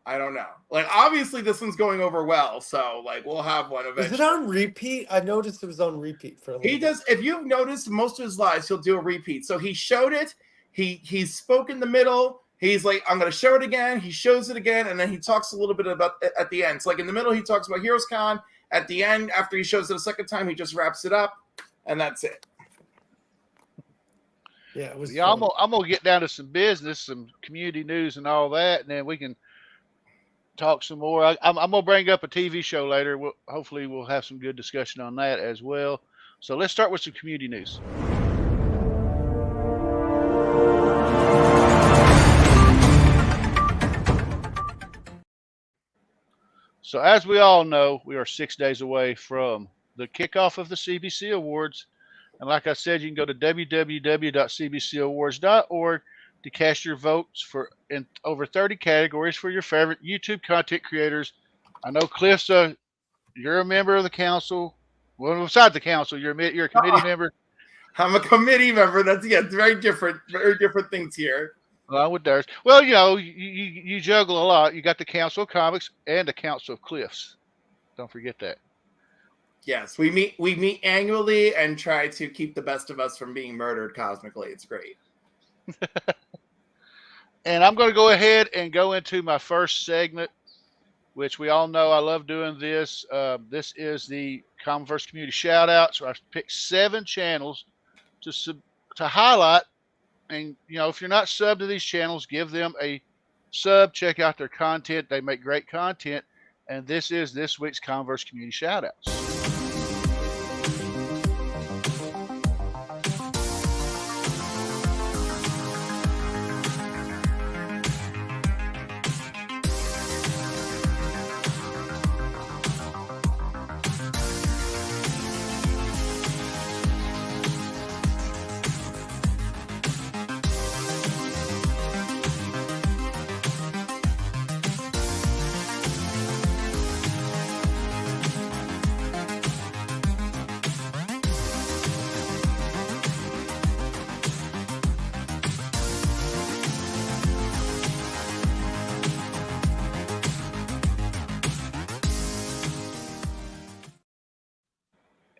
Like, obviously, this one's going over well, so like we'll have one eventually. Is it on repeat? I noticed it was on repeat for a little He does. If you've noticed, most of his lives he'll do a repeat. So he showed it. He spoke in the middle. He's like, I'm going to show it again. He shows it again, and then he talks a little bit about it at the end. So like in the middle, he talks about Heroes Con. At the end, after he shows it a second time, he just wraps it up, and that's it. Yeah, it was. I'm gonna get down to some business, some community news, and all that, and then we can talk some more. I'm gonna bring up a TV show later. Hopefully we'll have some good discussion on that as well. So let's start with some community news. So as we all know, we are 6 days away from the kickoff of the CBC Awards. And like I said, you can go to www.cbcawards.org to cast your votes in over 30 categories for your favorite YouTube content creators. I know Cliff's you're a member of the council. Well, besides the council, you're a committee member. I'm a committee member. That's it's very different things here. Along with theirs. Well, you know, you juggle a lot. You got the Council of Comics and the Council of Cliffs. Don't forget that. Yes, we meet annually and try to keep the best of us from being murdered cosmically. It's great. And I'm going to go ahead and go into my first segment, which we all know I love doing this. This is the Comiverse Community Shoutouts. So I picked 7 channels to highlight. And, you know, if you're not subbed to these channels, give them a sub. Check out their content. They make great content. And this is this week's Comiverse Community Shoutouts.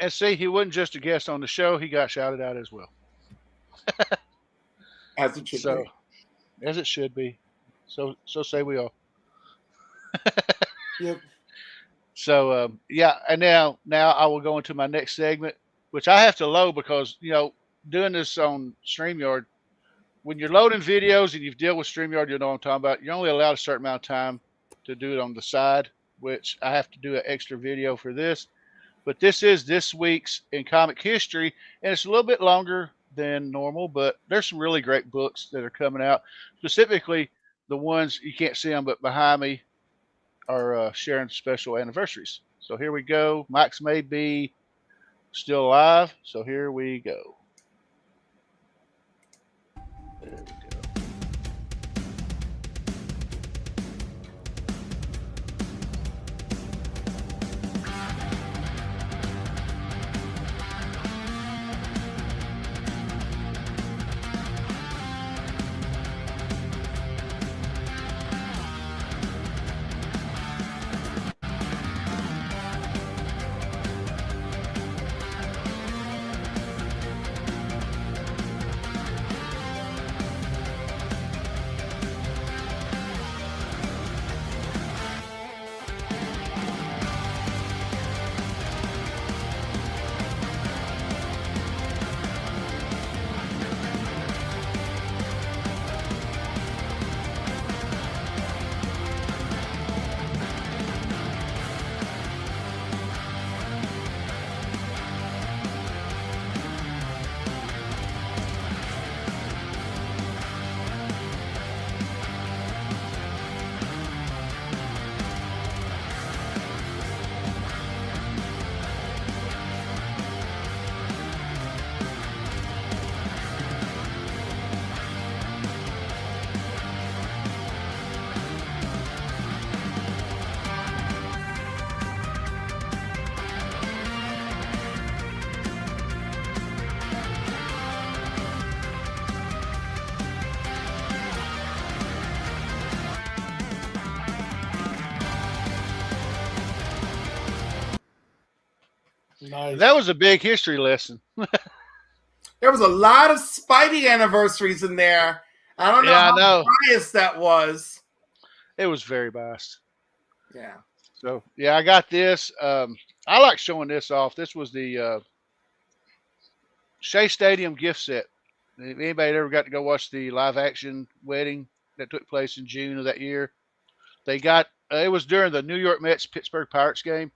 And see, he wasn't just a guest on the show; he got shouted out as well. As it should be. As it should be. So say we all. Yep. So yeah, and now I will go into my next segment, which I have to load because, you know, doing this on StreamYard, when you're loading videos and you've dealt with StreamYard, you know what I'm talking about. You're only allowed a certain amount of time to do it on the side, which I have to do an extra video for this. But this is this week's in comic history, and it's a little bit longer than normal, but there's some really great books that are coming out. Specifically, the ones you can't see them, but behind me are sharing special anniversaries. So here we go. Mike's may be still alive, so here we go. There we go. Nice. That was a big history lesson. There was a lot of Spidey anniversaries in there. I don't know Yeah, I how know. biased that was. It was very biased. Yeah. So yeah, I got this. I like showing this off. This was the Shea Stadium gift set. If anybody ever got to go watch the live action wedding that took place in June of that year, they got it was during the New York Mets Pittsburgh Pirates game,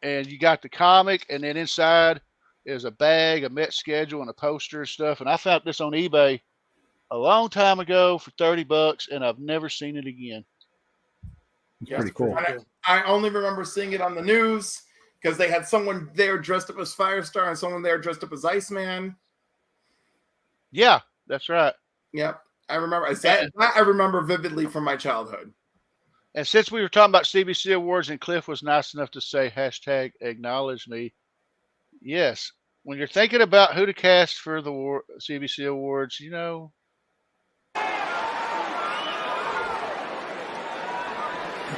and you got the comic, and then inside is a bag, a Mets schedule, and a poster and stuff. And I found this on eBay a long time ago for $30, and I've never seen it again. It's Yeah, pretty cool. I only remember seeing it on the news because they had someone there dressed up as Firestar and someone there dressed up as Iceman. Yeah, that's right. Yep. I remember. I remember vividly from my childhood. And since we were talking about CBC Awards and Cliff was nice enough to say hashtag acknowledge me, yes, when you're thinking about who to cast for the CBC Awards, you know.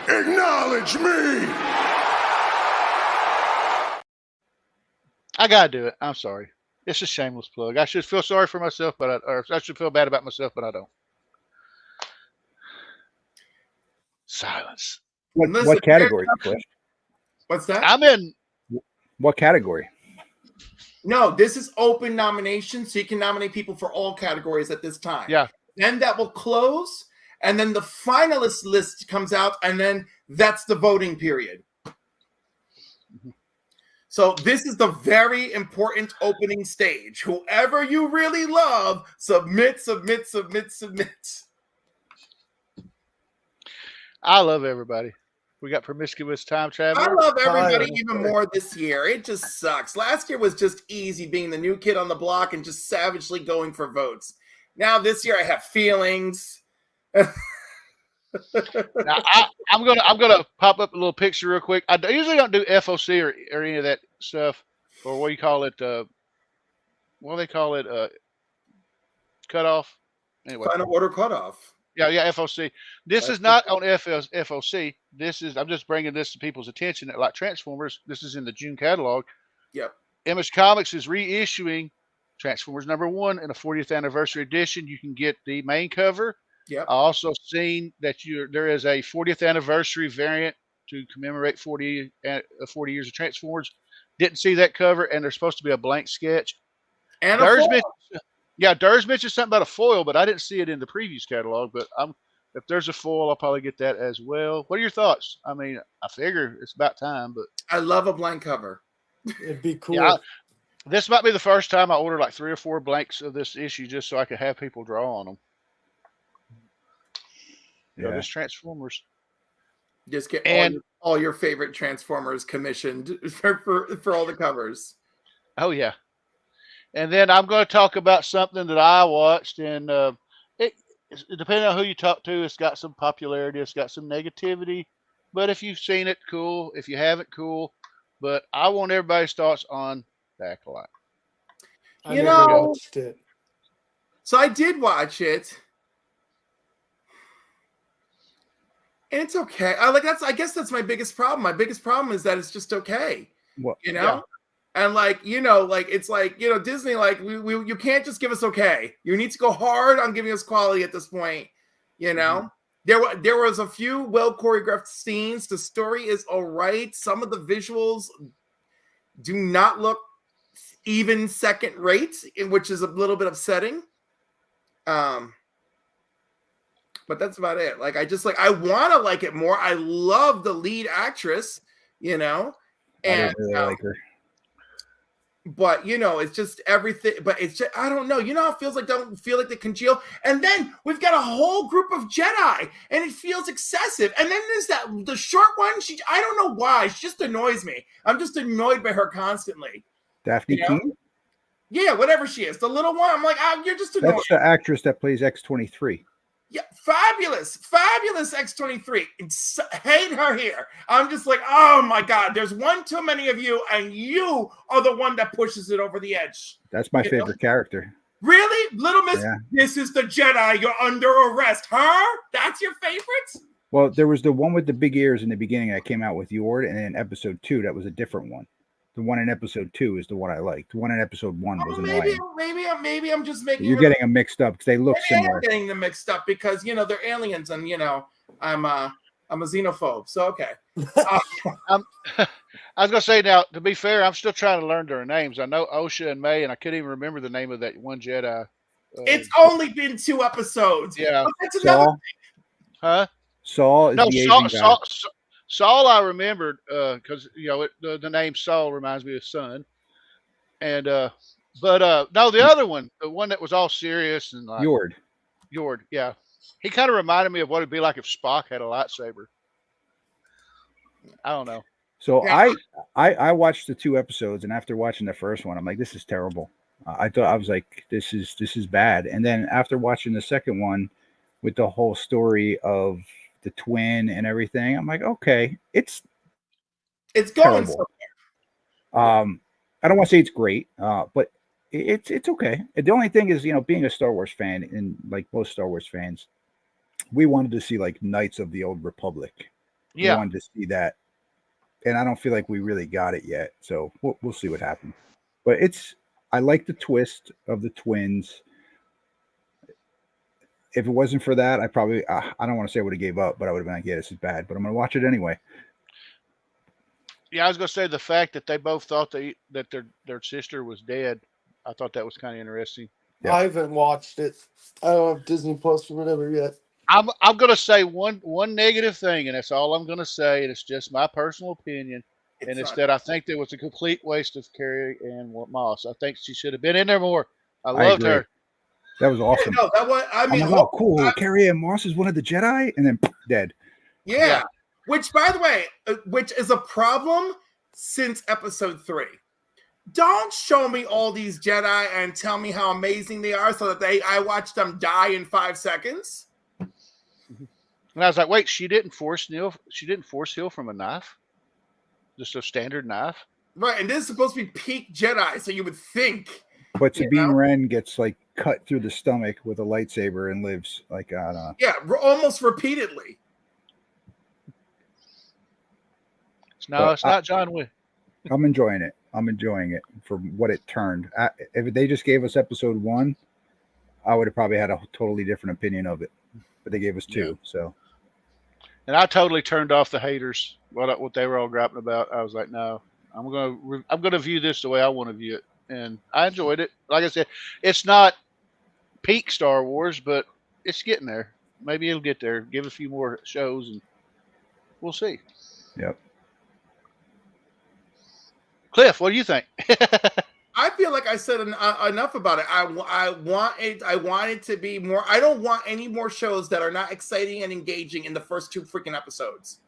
Acknowledge me! I got to do it. I'm sorry. It's a shameless plug. I should feel sorry for myself, or I should feel bad about myself, but I don't. Silence. What category, Cliff? What's that? I'm in. What category? No, this is open nomination, so you can nominate people for all categories at this time. Yeah. Then that will close, and then the finalist list comes out, and then that's the voting period. So this is the very important opening stage. Whoever you really love, submit. I love everybody. We got promiscuous time travel. I love everybody even more this year. It just sucks. Last year was just easy being the new kid on the block and just savagely going for votes. Now this year I have feelings. Now, I'm gonna pop up a little picture real quick. I usually don't do FOC or any of that stuff, or what do you call it? What do they call it? Cutoff. Anyway, Final order cutoff. Yeah, FOC. This is not on FOC. This is I'm just bringing this to people's attention. That, like Transformers, this is in the June catalog. Yep. Image Comics is reissuing Transformers #1 in a 40th anniversary edition. You can get the main cover. Yep. I also seen that there is a 40th anniversary variant to commemorate 40 years of Transformers. Didn't see that cover, and there's supposed to be a blank sketch. And Durs mentioned something about a foil, but I didn't see it in the previous catalog. But if there's a foil, I'll probably get that as well. What are your thoughts? I mean, I figure it's about time, but I love a blank cover. It'd be cool. Yeah, this might be the first time I ordered like 3 or 4 blanks of this issue just so I could have people draw on them. Yeah. This Transformers. Just get And- all your favorite Transformers commissioned for all the covers. Oh yeah. And then I'm going to talk about something that I watched, and depending on who you talk to, it's got some popularity, it's got some negativity. But if you've seen it, cool. If you haven't, cool. But I want everybody's thoughts on the Acolyte. I You never know- watched it. So I did watch it. And it's okay. I guess that's my biggest problem. My biggest problem is that it's just okay. What? You know? Yeah. And it's like, Disney, like you can't just give us okay. You need to go hard on giving us quality at this point. Mm-hmm. There was a few well choreographed scenes. The story is all right. Some of the visuals do not look even second rate, which is a little bit upsetting. But that's about it. Like, I want to like it more. I love the lead actress, and I don't really like her. but it's just everything. But it's just, I don't know. How it feels like don't feel like they congeal. And then we've got a whole group of Jedi, and it feels excessive. And then there's the short one. I don't know why. She just annoys me. I'm just annoyed by her constantly. Daphne Keane? Yeah, whatever she is. The little one. I'm like, you're just annoying. That's the actress that plays X-23. Yeah, fabulous X-23. Hate her here. I'm just like, oh my God, there's one too many of you, and you are the one that pushes it over the edge. That's my favorite character. Really? Little Miss, Yeah. This is the Jedi. You're under arrest. Her? That's your favorite? Well, there was the one with the big ears in the beginning that came out with Yord, and then episode 2, that was a different one. The one in episode 2 is the one I liked. The one in episode 1 was maybe, annoying. maybe I'm just making. You're getting them mixed up because they look Maybe I am similar. getting them mixed up because they're aliens and I'm a xenophobe. So okay. I was gonna say now. To be fair, I'm still trying to learn their names. I know Osha and May, and I couldn't even remember the name of that one Jedi. It's only been 2 episodes. Yeah. But that's another Saul, Huh? Saul is No, the Saul. Asian guy. Saul, I remembered because the name Saul reminds me of son, and no, the other one, the one that was all serious and like Yord. yeah, he kind of reminded me of what it'd be like if Spock had a lightsaber. I don't know. So Yeah. I watched the 2 episodes, and after watching the first one, I'm like, this is terrible. I was like, this is bad. And then after watching the second one, with the whole story of the twin and everything, I'm like, okay, it's going terrible. somewhere. I don't want to say it's great, but it's okay. The only thing is, being a Star Wars fan, and like most Star Wars fans, we wanted to see like Knights of the Old Republic. Yeah. We wanted to see that, and I don't feel like we really got it yet. So we'll see what happens. But I like the twist of the twins. If it wasn't for that, I probably I don't want to say I would have gave up, but I would have been like, yeah, this is bad. But I'm gonna watch it anyway. Yeah, I was gonna say the fact that they both thought that their sister was dead. I thought that was kind of interesting. Yeah. I haven't watched it. I don't have Disney Plus or whatever yet. I'm gonna say one negative thing, and that's all I'm gonna say, and it's just my personal opinion, and it's that I think there was a complete waste of Carrie Ann Moss. I think she should have been in there more. I loved her. That was awesome. No, that was. I mean, I'm like, oh, cool. Carrie Ann Moss is one of the Jedi, and then dead. Yeah. Which, by the way, which is a problem since episode 3. Don't show me all these Jedi and tell me how amazing they are, so that I watch them die in 5 seconds. And I was like, wait, she didn't force heal from a knife, just a standard knife. Right, and this is supposed to be peak Jedi, so you would think. But Sabine Wren gets like cut through the stomach with a lightsaber and lives like I don't know. Yeah, almost repeatedly. No, it's not John Wick. I'm enjoying it. I'm enjoying it for what it turned. If they just gave us episode 1, I would have probably had a totally different opinion of it. But they gave us 2, so. And I totally turned off the haters. What they were all griping about. I was like, no, I'm gonna view this the way I want to view it, and I enjoyed it. Like I said, it's not peak Star Wars, but it's getting there. Maybe it'll get there. Give a few more shows, and we'll see. Yep. Cliff, what do you think? I feel like I said enough about it. I want it to be more. I don't want any more shows that are not exciting and engaging in the first 2 freaking episodes.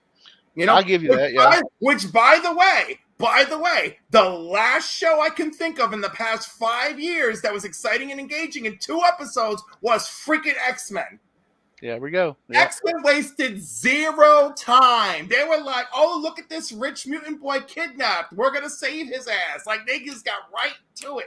I'll give you that. Yeah. Which, by the way, the last show I can think of in the past 5 years that was exciting and engaging in 2 episodes was freaking X-Men. Yeah, we go. Yeah. X-Men wasted 0 time. They were like, oh, look at this rich mutant boy kidnapped. We're going to save his ass. Like, they just got right to it.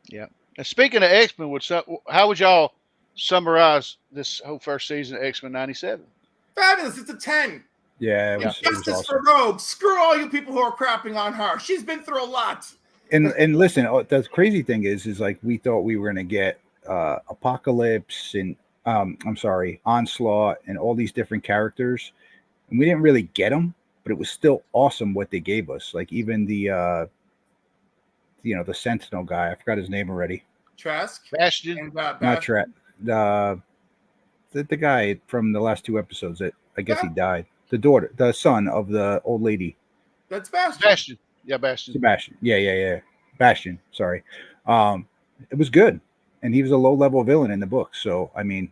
Yeah. And speaking of X-Men, how would y'all summarize this whole first season of X-Men 97? Fabulous. It's a 10. Yeah, it was Justice awesome. for Rogue. Screw all you people who are crapping on her. She's been through a lot. And listen, the crazy thing is like we thought we were going to get Apocalypse and Onslaught and all these different characters, and we didn't really get them, but it was still awesome what they gave us. Like even the the Sentinel guy, I forgot his name already. Trask, Bastion, and, Not Trask. The guy from the last 2 episodes that I guess he died. The son of the old lady. That's Bastion. Bastion. Yeah, Bastion. Sebastian. Yeah. Bastion. Sorry. It was good. And he was a low-level villain in the book. So, I mean,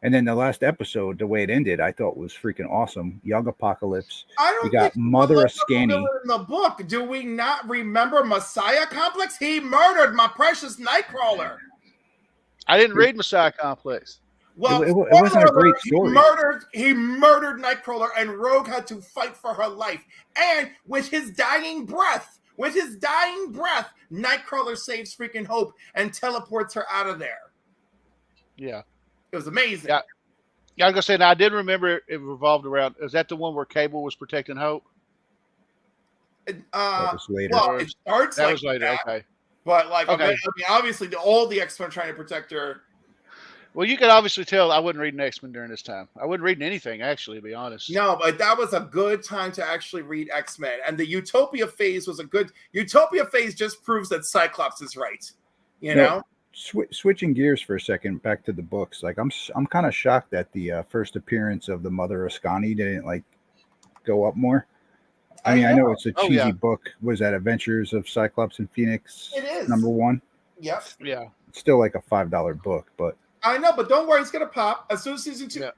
and then the last episode, the way it ended, I thought was freaking awesome. Young Apocalypse. I We don't got think Mother he of was a Scanny. villain in the book. Do we not remember Messiah Complex? He murdered my precious Nightcrawler. I didn't read Messiah Complex. Well, It wasn't a great he story. murdered Nightcrawler, and Rogue had to fight for her life. And with his dying breath, Nightcrawler saves freaking Hope and teleports her out of there. Yeah. It was amazing. Yeah. I was gonna say, now I did remember it revolved around. Is that the one where Cable was protecting Hope? That was later. Well, it starts That like was later. that, Okay. but like, Okay. I mean, obviously, all the X-Men are trying to protect her. Well, you could obviously tell I wasn't reading X-Men during this time. I wasn't reading anything, actually, to be honest. No, but that was a good time to actually read X-Men, and the Utopia phase was a good. Utopia phase just proves that Cyclops is right. You know. Switching gears for a second, back to the books. Like I'm kind of shocked that the first appearance of the Mother Ascani didn't like go up more. I mean, I know it's a cheesy book. Was that Adventures of Cyclops and Phoenix? It is #1. Yep. Yeah. It's still like a $5 book, but I know, but don't worry, it's gonna pop as soon as season 2. Yeah.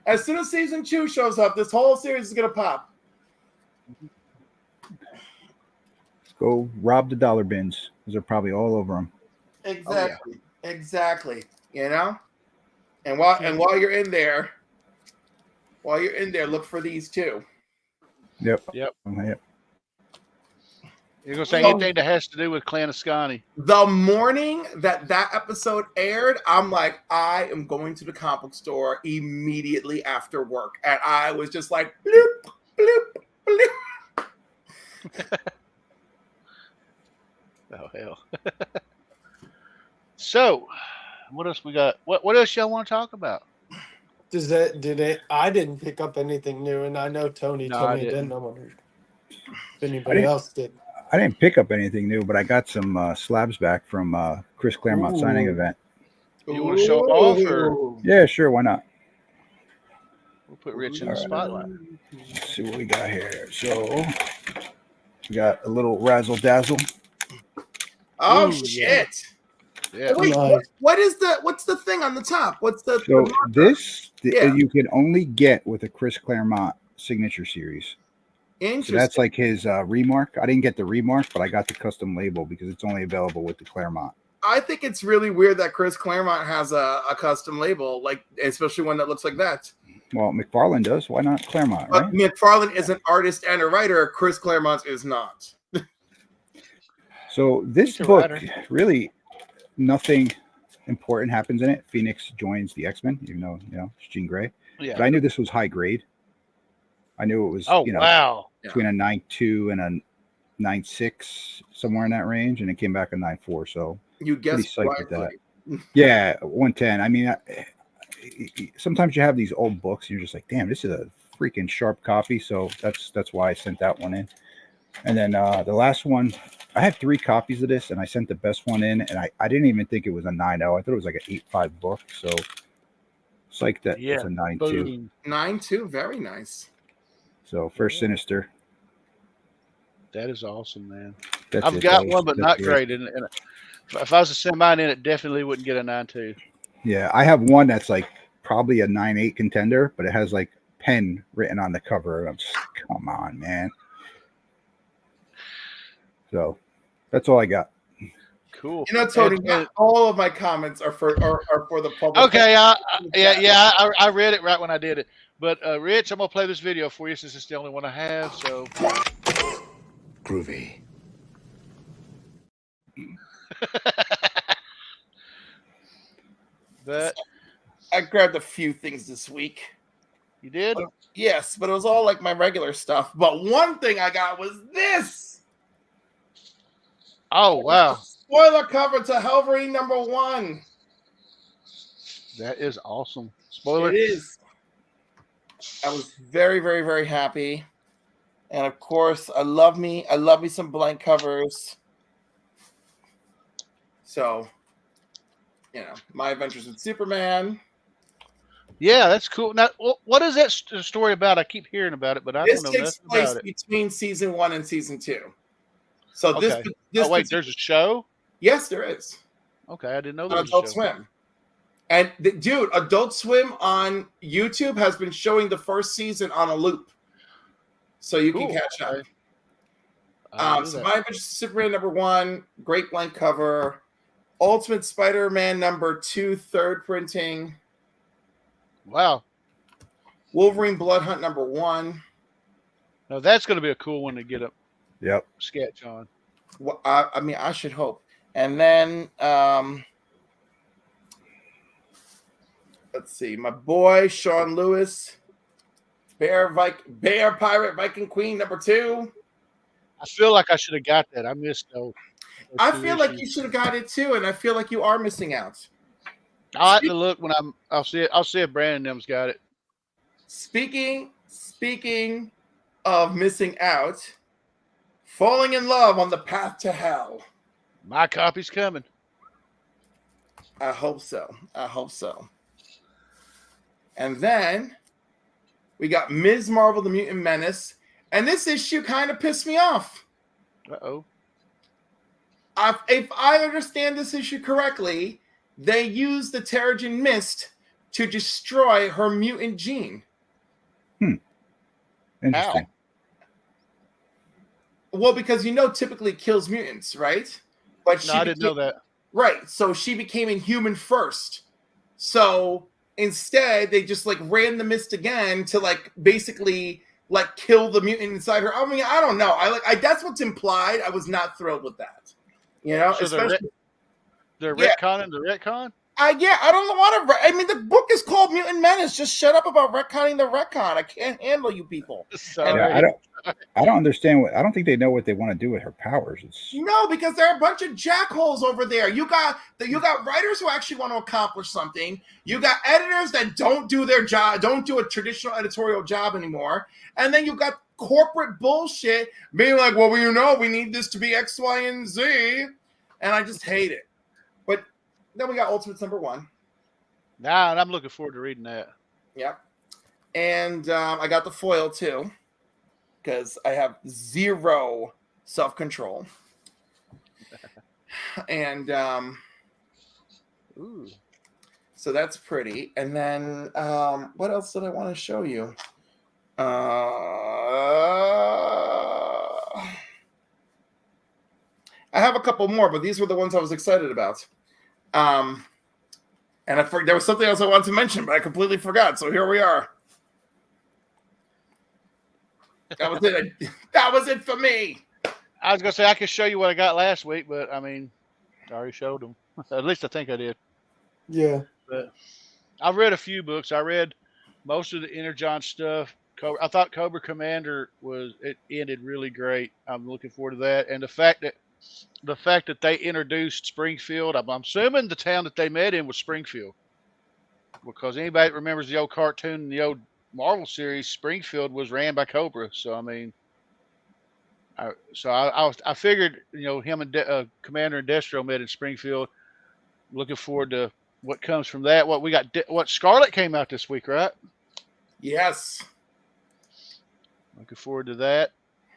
As soon as season 2 shows up, this whole series is gonna pop. go rob the dollar bins because they're probably all over them. Exactly. Exactly. You know? And while you're in there, look for these too. Yep. You're gonna say anything that has to do with Clan Ascani. The morning that episode aired, I'm like, I am going to the comic book store immediately after work, and I was just like, bloop, bloop, bloop. Oh hell. So, what else we got? What else y'all want to talk about? I didn't pick up anything new, and I know Tony didn't. I wonder if anybody else did. I didn't pick up anything new, but I got some slabs back from Chris Claremont signing event. You want to show them off, or yeah, sure, why not? We'll put Rich in the spotlight. Let's see what we got here. So we got a little razzle dazzle. Oh Ooh, shit! Yeah. Wait, what's the thing on the top? What's the? So Yeah. you can only get with a Chris Claremont signature series. Interesting. So that's like his remark. I didn't get the remark, but I got the custom label because it's only available with the Claremont. I think it's really weird that Chris Claremont has a custom label, like especially one that looks like that. Well, McFarlane does. Why not Claremont? But Right? McFarlane is an artist and a writer. Chris Claremont is not. So this He's a book, writer. really, nothing important happens in it. Phoenix joins the X-Men, even though it's Jean Grey. Yeah. But I knew this was high grade. I knew it was Wow. between a 9.2 and a 9.6, somewhere in that range, and it came back a 9.4. So You pretty guessed psyched with that. right. Yeah, 110. I mean, sometimes you have these old books, and you're just like, damn, this is a freaking sharp copy. So that's why I sent that one in. And then the last one, I had 3 copies of this, and I sent the best one in, and I didn't even think it was a 9.0. I thought it was like an 8.5 book. So psyched that it's a 9.2. Boom. 9.2, very nice. So first Sinister. That is awesome, man. That's I've it, got guys. one, but That's not it. great. And if I was to send mine in, it definitely wouldn't get a 9.2. Yeah, I have one that's like probably a 9.8 contender, but it has like pen written on the cover. I'm just, come on, man. So that's all I got. Cool. You know, Tony, not all of my comments are for the public. Okay. I read it right when I did it. But Rich, I'm gonna play this video for you since it's the only one I have. So Groovy. But I grabbed a few things this week. you did? Yes, but it was all like my regular stuff. But one thing I got was this. Oh wow. Spoiler cover to Hellverine #1. That is awesome. Spoiler. It is. I was very, very, very happy. And of course, I love me some blank covers. So, My Adventures with Superman. Yeah, that's cool. Now, what is that story about? I keep hearing about it, but I This don't know takes nothing place about it. between season 1 and season 2. So Okay. this Oh wait, there's a show? yes, there is. Okay, I didn't know there On was Adult a show. Swim. And dude, Adult Swim on YouTube has been showing the first season on a loop, so you can Cool. catch up. Okay. I knew So that. My Adventures with Superman #1, great blank cover. Ultimate Spider-Man #2, third printing. Wow. Wolverine Blood Hunt #1. Now that's going to be a cool one to get a Yep. sketch on. Well, I mean, I should hope. And then let's see, my boy Sean Lewis, Bear Pirate Viking Queen #2. I feel like I should have got that. I missed those I two feel like issues. you should have got it too, and I feel like you are missing out. I'll have to look when I'll see it. I'll see if Brandon them's got it. Speaking of missing out, falling in love on the path to hell. My copy's coming. I hope so. I hope so. And then we got Ms. Marvel, the Mutant Menace. And this issue kind of pissed me off. Uh-oh. If I understand this issue correctly, they used the Terrigen Mist to destroy her mutant gene. Interesting. Well, because typically it kills mutants, right? But No, I didn't know that. Right. So she became inhuman first. So instead, they just ran the mist again to basically kill the mutant inside her. I mean, I don't know. That's what's implied. I was not thrilled with that. So especially they're retconning the retcon? I don't know what I mean, the book is called Mutant Menace. Just shut up about retconning the retcon. I can't handle you people. Sorry. Yeah, I don't understand I don't think they know what they want to do with her powers. No, because there are a bunch of jackholes over there. You got writers who actually want to accomplish something. You got editors that don't do their job, don't do a traditional editorial job anymore. And then you got corporate bullshit being like, well, we need this to be X, Y, and Z. And I just hate it. But then we got Ultimates #1. Nah, and I'm looking forward to reading that. Yep. And I got the foil too, because I have zero self-control. And Ooh. so that's pretty. And then what else did I want to show you? I have a couple more, but these were the ones I was excited about. And there was something else I wanted to mention, but I completely forgot. So here we are. That was it. That was it for me. I was going to say I could show you what I got last week, but I mean, I already showed them. At least I think I did. Yeah. But I've read a few books. I read most of the Energon stuff. I thought Cobra Commander ended really great. I'm looking forward to that. And the fact that they introduced Springfield, I'm assuming the town that they met in was Springfield. Because anybody that remembers the old cartoon and the old Marvel series, Springfield was ran by Cobra. So I mean, I figured him and Commander and Destro met in Springfield. Looking forward to what comes from that. What Scarlet came out this week, right? Yes. Looking forward to that.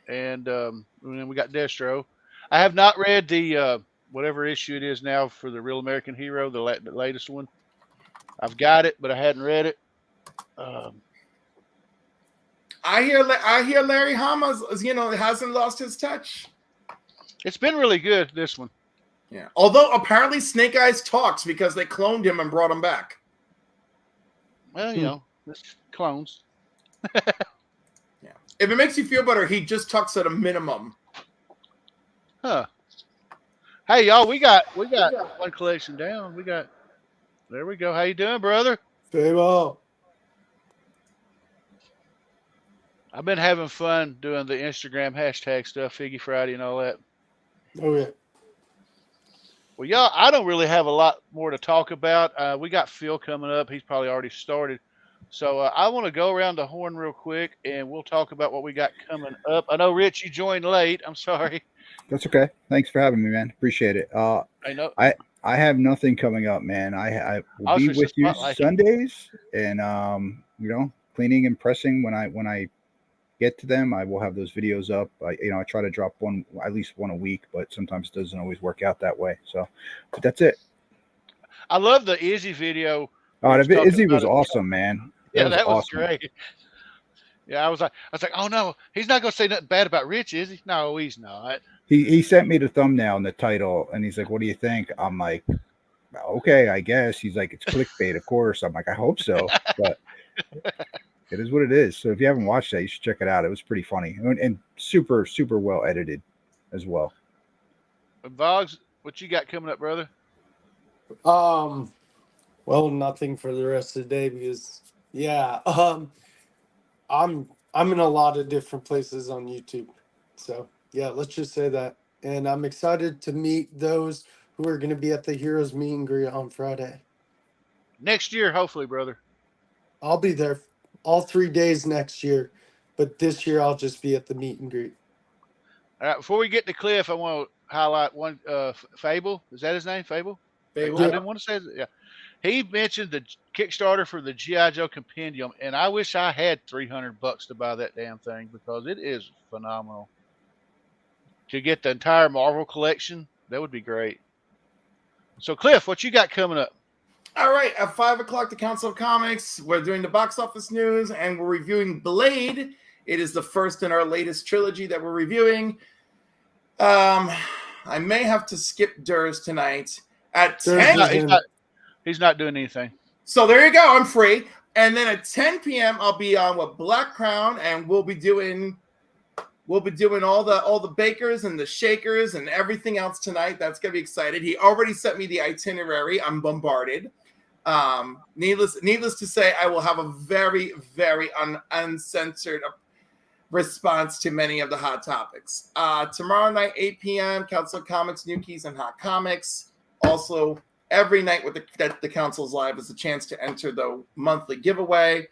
And then we got Destro. I have not read the whatever issue it is now for the Real American Hero, the latest one. I've got it, but I hadn't read it. I hear Larry Hama hasn't lost his touch. It's been really good, this one. Yeah. Although apparently Snake Eyes talks because they cloned him and brought him back. Well, it's clones. Yeah. If it makes you feel better, he just talks at a minimum. Huh. Hey y'all, we got one collection down. There we go. How you doing, brother? Fable. I've been having fun doing the Instagram hashtag stuff, Figgy Friday and all that. Oh yeah. Well, y'all, I don't really have a lot more to talk about. We got Phil coming up. He's probably already started. So I want to go around the horn real quick, and we'll talk about what we got coming up. I know, Rich, you joined late. I'm sorry. That's okay. Thanks for having me, man. Appreciate it. I know. I have nothing coming up, man. I will be with you Sundays, and cleaning and pressing when I get to them. I will have those videos up. I try to drop at least one a week, but sometimes it doesn't always work out that way. So, but that's it. I love the Izzy video. Oh, the Izzy was awesome, man. That was awesome. Great. Yeah, I was like, oh no, he's not gonna say nothing bad about Rich, is he? No, he's not. He sent me the thumbnail and the title, and he's like, "What do you think?" I'm like, "Okay, I guess." He's like, "It's clickbait, of course." I'm like, "I hope so," but it is what it is. So if you haven't watched that, you should check it out. It was pretty funny and super, super well edited as well. Boggs, what you got coming up, brother? Well, nothing for the rest of the day because I'm in a lot of different places on YouTube. So Yeah, let's just say that. And I'm excited to meet those who are going to be at the Heroes Meet and Greet on Friday. Next year, hopefully, brother. I'll be there all 3 days next year, but this year I'll just be at the meet and greet. All right, before we get to Cliff, I want to highlight one. Fable, is that his name? Fable. Fable. I Yeah. didn't want to say that. Yeah, he mentioned the Kickstarter for the GI Joe Compendium, and I wish I had $300 to buy that damn thing because it is phenomenal. To get the entire Marvel collection, that would be great. So, Cliff, what you got coming up? All right, at 5 o'clock, the Council of Comics. We're doing the box office news, and we're reviewing Blade. It is the first in our latest trilogy that we're reviewing. I may have to skip Durs tonight at Durs 10. He's not doing anything. So there you go. I'm free. And then at 10 p.m. I'll be on with Black Crown, and we'll be doing all the bakers and the shakers and everything else tonight. That's gonna be excited. He already sent me the itinerary. I'm bombarded. Needless to say, I will have a very, very uncensored response to many of the hot topics. Tomorrow night, 8 p.m., Council of Comics, New Keys, and Hot Comics. Also, every night with the Council's Live is a chance to enter the monthly giveaway.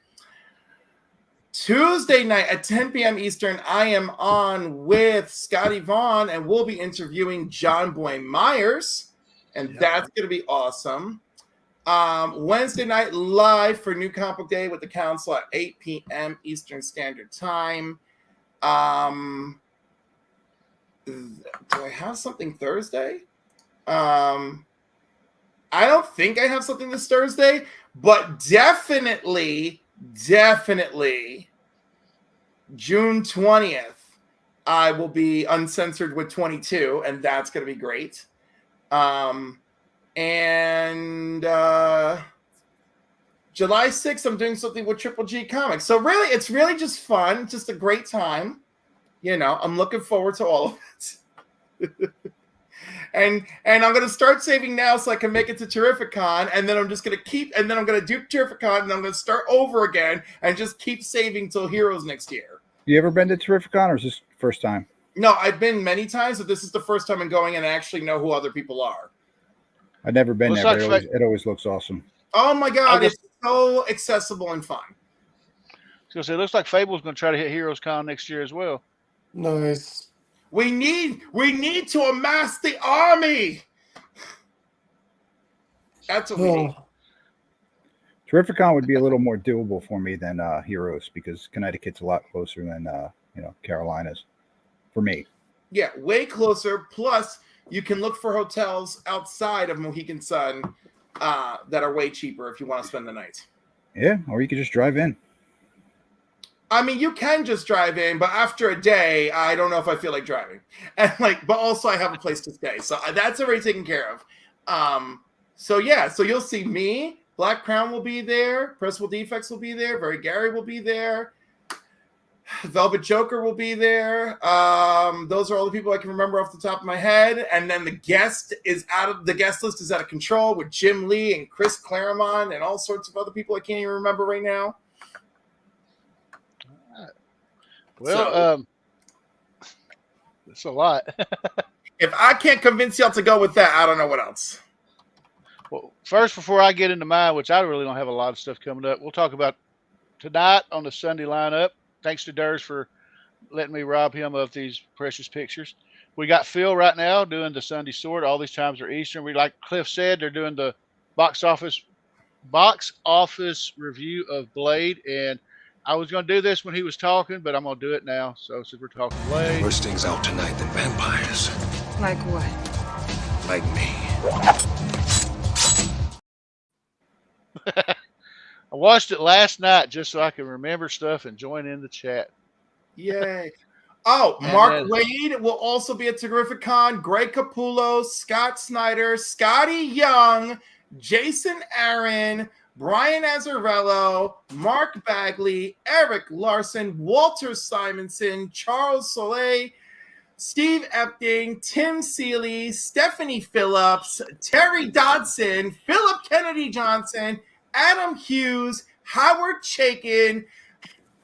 Tuesday night at 10 p.m. Eastern, I am on with Scotty Vaughn, and we'll be interviewing John Boy Myers, and that's going to be awesome. Wednesday night live for New Comic Book Day with the Council at 8 p.m. Eastern Standard Time. Do I have something Thursday? I don't think I have something this Thursday, but definitely June 20th, I will be uncensored with 22, and that's going to be great. And July 6th, I'm doing something with Triple G Comics. So really, it's really just fun, just a great time. You know, I'm looking forward to all of it. And I'm going to start saving now so I can make it to Terrificon, and then I'm just going to I'm going to do Terrificon, and I'm going to start over again and just keep saving till Heroes next year. You ever been to Terrificon, or is this first time? No, I've been many times, but this is the first time I'm going, and I actually know who other people are. I've never been there, Like but it always looks awesome. Oh my God, it's so accessible and fun. So it looks like Fable's going to try to hit Heroes Con next year as well. Nice. We need to amass the army. That's what we need. Terrificon would be a little more doable for me than Heroes, because Connecticut's a lot closer than Carolinas for me. Yeah, way closer. Plus, you can look for hotels outside of Mohegan Sun that are way cheaper if you want to spend the night. Yeah, or you could just drive in. I mean, you can just drive in, but after a day, I don't know if I feel like driving. And but also I have a place to stay, so that's already taken care of. So you'll see me. Black Crown will be there. Principal Defects will be there. Very Gary will be there. Velvet Joker will be there. Those are all the people I can remember off the top of my head. And then the guest list is out of control with Jim Lee and Chris Claremont and all sorts of other people I can't even remember right now. Well, it's a lot. If I can't convince y'all to go with that, I don't know what else. Well, first, before I get into mine, which I really don't have a lot of stuff coming up, we'll talk about tonight on the Sunday lineup. Thanks to Durs for letting me rob him of these precious pictures. We got Phil right now doing the Sunday Sword. All these times are Eastern. Like Cliff said, they're doing the box office review of Blade, and I was going to do this when he was talking, but I'm going to do it now. So since we're talking Blade. Worse things out tonight than vampires. Like what? Like me. I watched it last night just so I can remember stuff and join in the chat. Yay. Oh, Mark Wade will also be at Terrificon. Greg Capullo, Scott Snyder, Scotty Young, Jason Aaron, Brian Azzarello, Mark Bagley, Eric Larson, Walter Simonson, Charles Soleil, Steve Epting, Tim Seeley, Stephanie Phillips, Terry Dodson, Philip Kennedy Johnson, Adam Hughes, Howard Chaykin,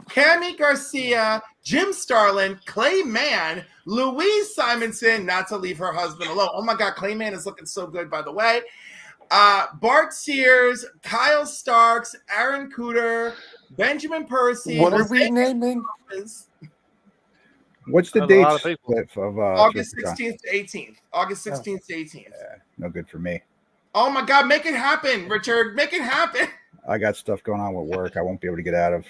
Cami Garcia, Jim Starlin, Clay Mann, Louise Simonson, not to leave her husband alone. Oh my God, Clay Mann is looking so good, by the way. Bart Sears, Kyle Starks, Aaron Cooter, Benjamin Percy. What are we naming? What's the That's a lot dates, of people. Cliff, of August Terrificon? 16th to 18th. August 16th to 18th. Yeah, no good for me. Oh my God, make it happen, Richard. Make it happen. I got stuff going on with work I won't be able to get out of.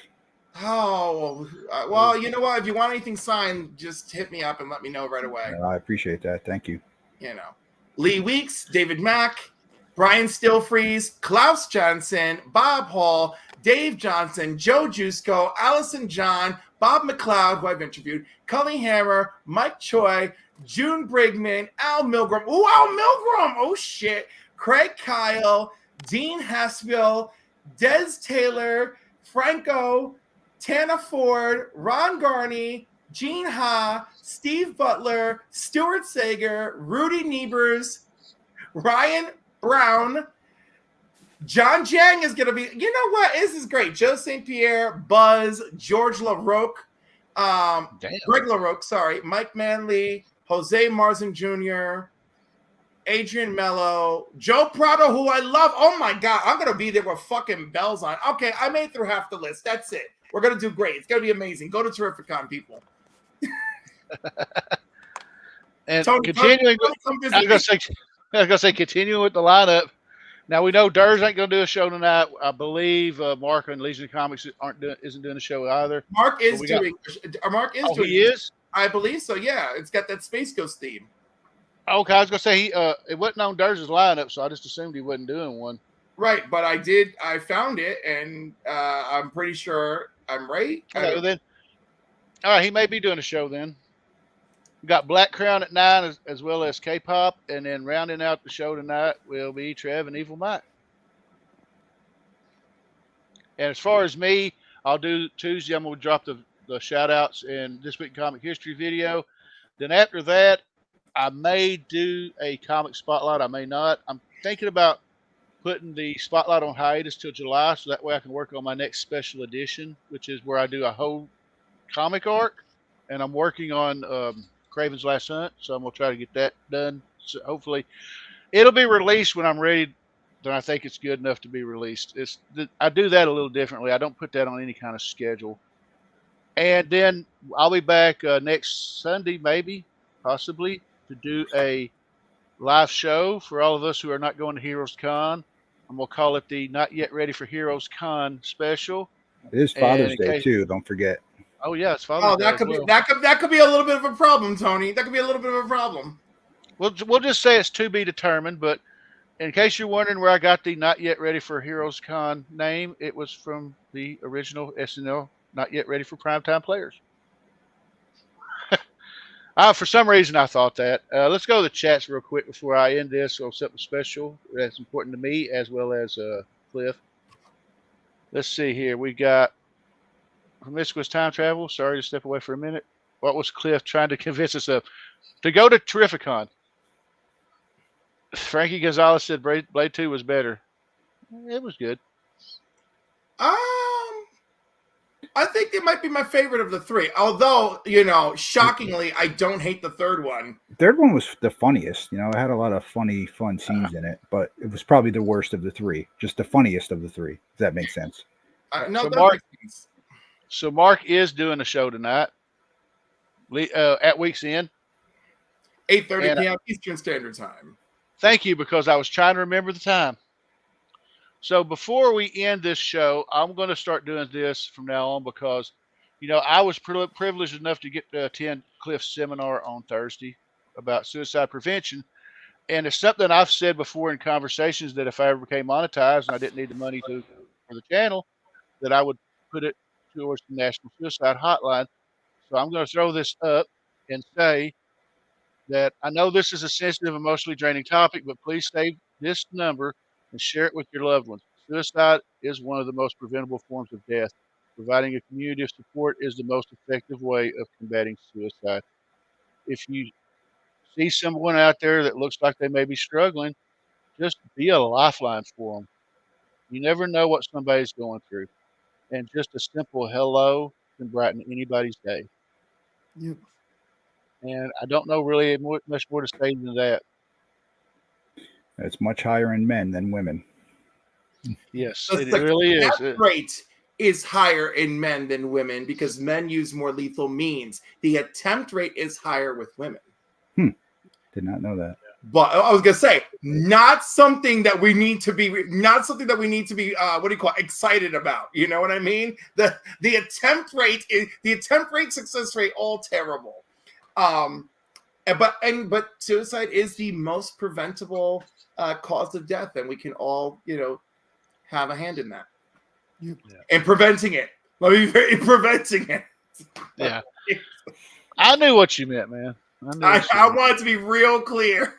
Oh, well, you know what? If you want anything signed, just hit me up and let me know right away. I appreciate that. Thank you. You know, Lee Weeks, David Mack, Brian Stillfreeze, Klaus Johnson, Bob Hall, Dave Johnson, Joe Jusko, Allison John, Bob McLeod, who I've interviewed, Cully Hammer, Mike Choi, June Brigman, Al Milgram. Ooh, Al Milgram. Oh, shit. Craig Kyle, Dean Haspel, Des Taylor, Franco, Tana Ford, Ron Garney, Gene Ha, Steve Butler, Stuart Sager, Rudy Niebers, Ryan Brown, John Jang is going to be, you know what? This is great. Joe St. Pierre, Buzz, George LaRoque, Greg LaRoque, sorry, Mike Manley, Jose Marzin Jr., Adrian Mello, Joe Prado, who I love. Oh my God, I'm going to be there with fucking bells on. Okay, I made it through half the list. That's it. We're going to do great. It's going to be amazing. Go to Terrificon, people. And Tony, continuing, come visit I was gonna say, continuing with the lineup. Now we know Durs ain't gonna do a show tonight. I believe Mark and Legion of Comics isn't doing a show either. Mark is doing. He is. I believe so. Yeah, it's got that Space Ghost theme. Okay, I was gonna say it wasn't on Durs's lineup, so I just assumed he wasn't doing one. Right, but I found it, and I'm pretty sure I'm right. Okay, then. All right, he may be doing a show then. We got Black Crown at 9 as well as K-pop, and then rounding out the show tonight will be Trev and Evil Mike. And as far as me, I'll do Tuesday. I'm going to drop the shout outs in This Week in Comic History video. Then after that, I may do a comic spotlight. I may not. I'm thinking about putting the spotlight on hiatus till July, so that way I can work on my next special edition, which is where I do a whole comic arc. And I'm working on Craven's Last Hunt, so I'm going to try to get that done. So hopefully it'll be released when I'm ready. Then I think it's good enough to be released. I do that a little differently. I don't put that on any kind of schedule. And then I'll be back next Sunday, maybe, possibly, to do a live show for all of us who are not going to Heroes Con. I'm going to call it the Not Yet Ready for Heroes Con special. It is Father's Day too. Don't forget. Oh yeah, it's Father's Day. That could be a little bit of a problem, Tony. That could be a little bit of a problem. We'll just say it's to be determined. But in case you're wondering where I got the Not Yet Ready for Heroes Con name, it was from the original SNL Not Yet Ready for Primetime Players. For some reason, I thought that. Let's go to the chats real quick before I end this on something special that's important to me as well as Cliff. Let's see here. We got Promiscuous Time Travel. Sorry to step away for a minute. What was Cliff trying to convince us of? To go to Terrificon. Frankie Gonzalez said Blade 2 was better. It was good. I think it might be my favorite of the three. Although, shockingly, I don't hate the third one. The third one was the funniest. It had a lot of fun scenes in it, but it was probably the worst of the three. Just the funniest of the three. Does that make sense? So Mark is doing a show tonight at Week's End. 8:30 p.m. Eastern Standard Time. Thank you, because I was trying to remember the time. So before we end this show, I'm going to start doing this from now on because, I was privileged enough to get to attend Cliff's seminar on Thursday about suicide prevention. And it's something I've said before in conversations that if I ever became monetized and I didn't need the money for the channel, that I would put it towards the National Suicide Hotline. So I'm going to throw this up and say that I know this is a sensitive, emotionally draining topic, but please save this number and share it with your loved ones. Suicide is one of the most preventable forms of death. Providing a community of support is the most effective way of combating suicide. If you see someone out there that looks like they may be struggling, just be a lifeline for them. You never know what somebody's going through. And just a simple hello can brighten anybody's day. Yep. And I don't know really much more to say than that. It's much higher in men than women. Yes, The it really is. success rate is higher in men than women because men use more lethal means. The attempt rate is higher with women. Did not know that. But I was gonna say, not something that we need to be, what do you call it, excited about? You know what I mean? The attempt rate, success rate, all terrible. But suicide is the most preventable cause of death, and we can all, have a hand in that. Yep. And preventing it. Preventing it. Yeah. I knew what you meant, man. I want it to be real clear.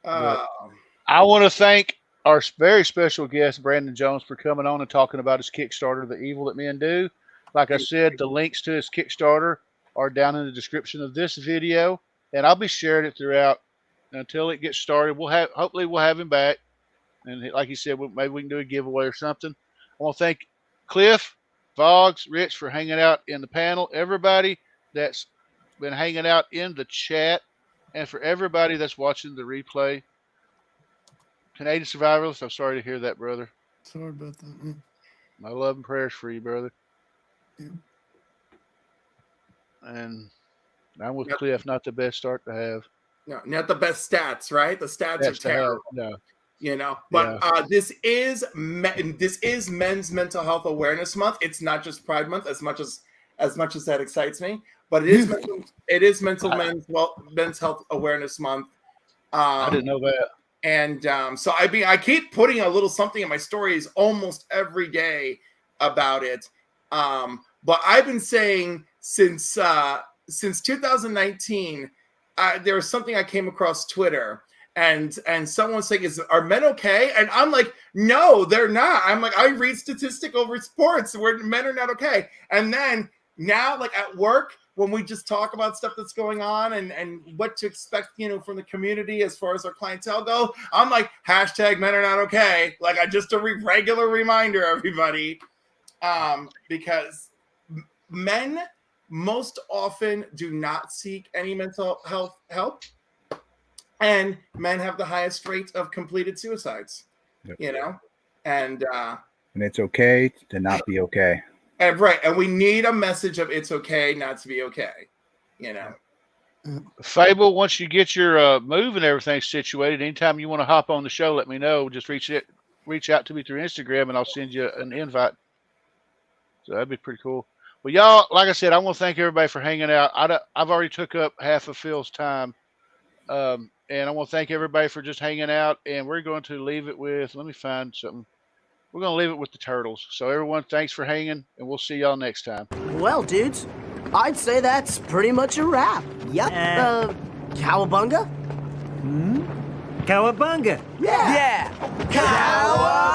I want to thank our very special guest, Brandon Jones, for coming on and talking about his Kickstarter, The Evil That Men Do. Like I said, the links to his Kickstarter are down in the description of this video, and I'll be sharing it throughout until it gets started. Hopefully we'll have him back, and like he said, maybe we can do a giveaway or something. I want to thank Cliff, Voggs, Rich for hanging out in the panel, everybody that's been hanging out in the chat, and for everybody that's watching the replay. Canadian survivalists, I'm sorry to hear that, brother. Sorry about that, man. My love and prayers for you, brother. Yeah. And I'm with Cliff, not the best start to have. No, not the best stats, right? The stats are terrible. No. But this is Men's Mental Health Awareness Month. It's not just Pride Month, as much as that excites me. But it is Men's Health Awareness Month. I didn't know that. And so I keep putting a little something in my stories almost every day about it. But I've been saying since 2019, there was something I came across Twitter, and someone saying, "Are men okay?" And I'm like, "No, they're not." I'm like, I read statistic over sports where men are not okay. And then now, like at work, when we just talk about stuff that's going on and what to expect, from the community as far as our clientele go, I'm like, hashtag men are not okay. Like just a regular reminder, everybody, because men most often do not seek any mental health help, and men have the highest rate of completed suicides. Yep. And it's okay to not be okay. And right, and we need a message of it's okay not to be okay, Fable, once you get your move and everything situated, anytime you want to hop on the show, let me know. Just reach out to me through Instagram, and I'll send you an invite. So that'd be pretty cool. Well, y'all, like I said, I want to thank everybody for hanging out. I've already took up half of Phil's time, and I want to thank everybody for just hanging out. And we're going to leave it with. Let me find something. We're going to leave it with the turtles. So everyone, thanks for hanging, and we'll see y'all next time. Well, dudes, I'd say that's pretty much a wrap. Yep. Cowabunga? Cowabunga. Yeah. Cowabunga.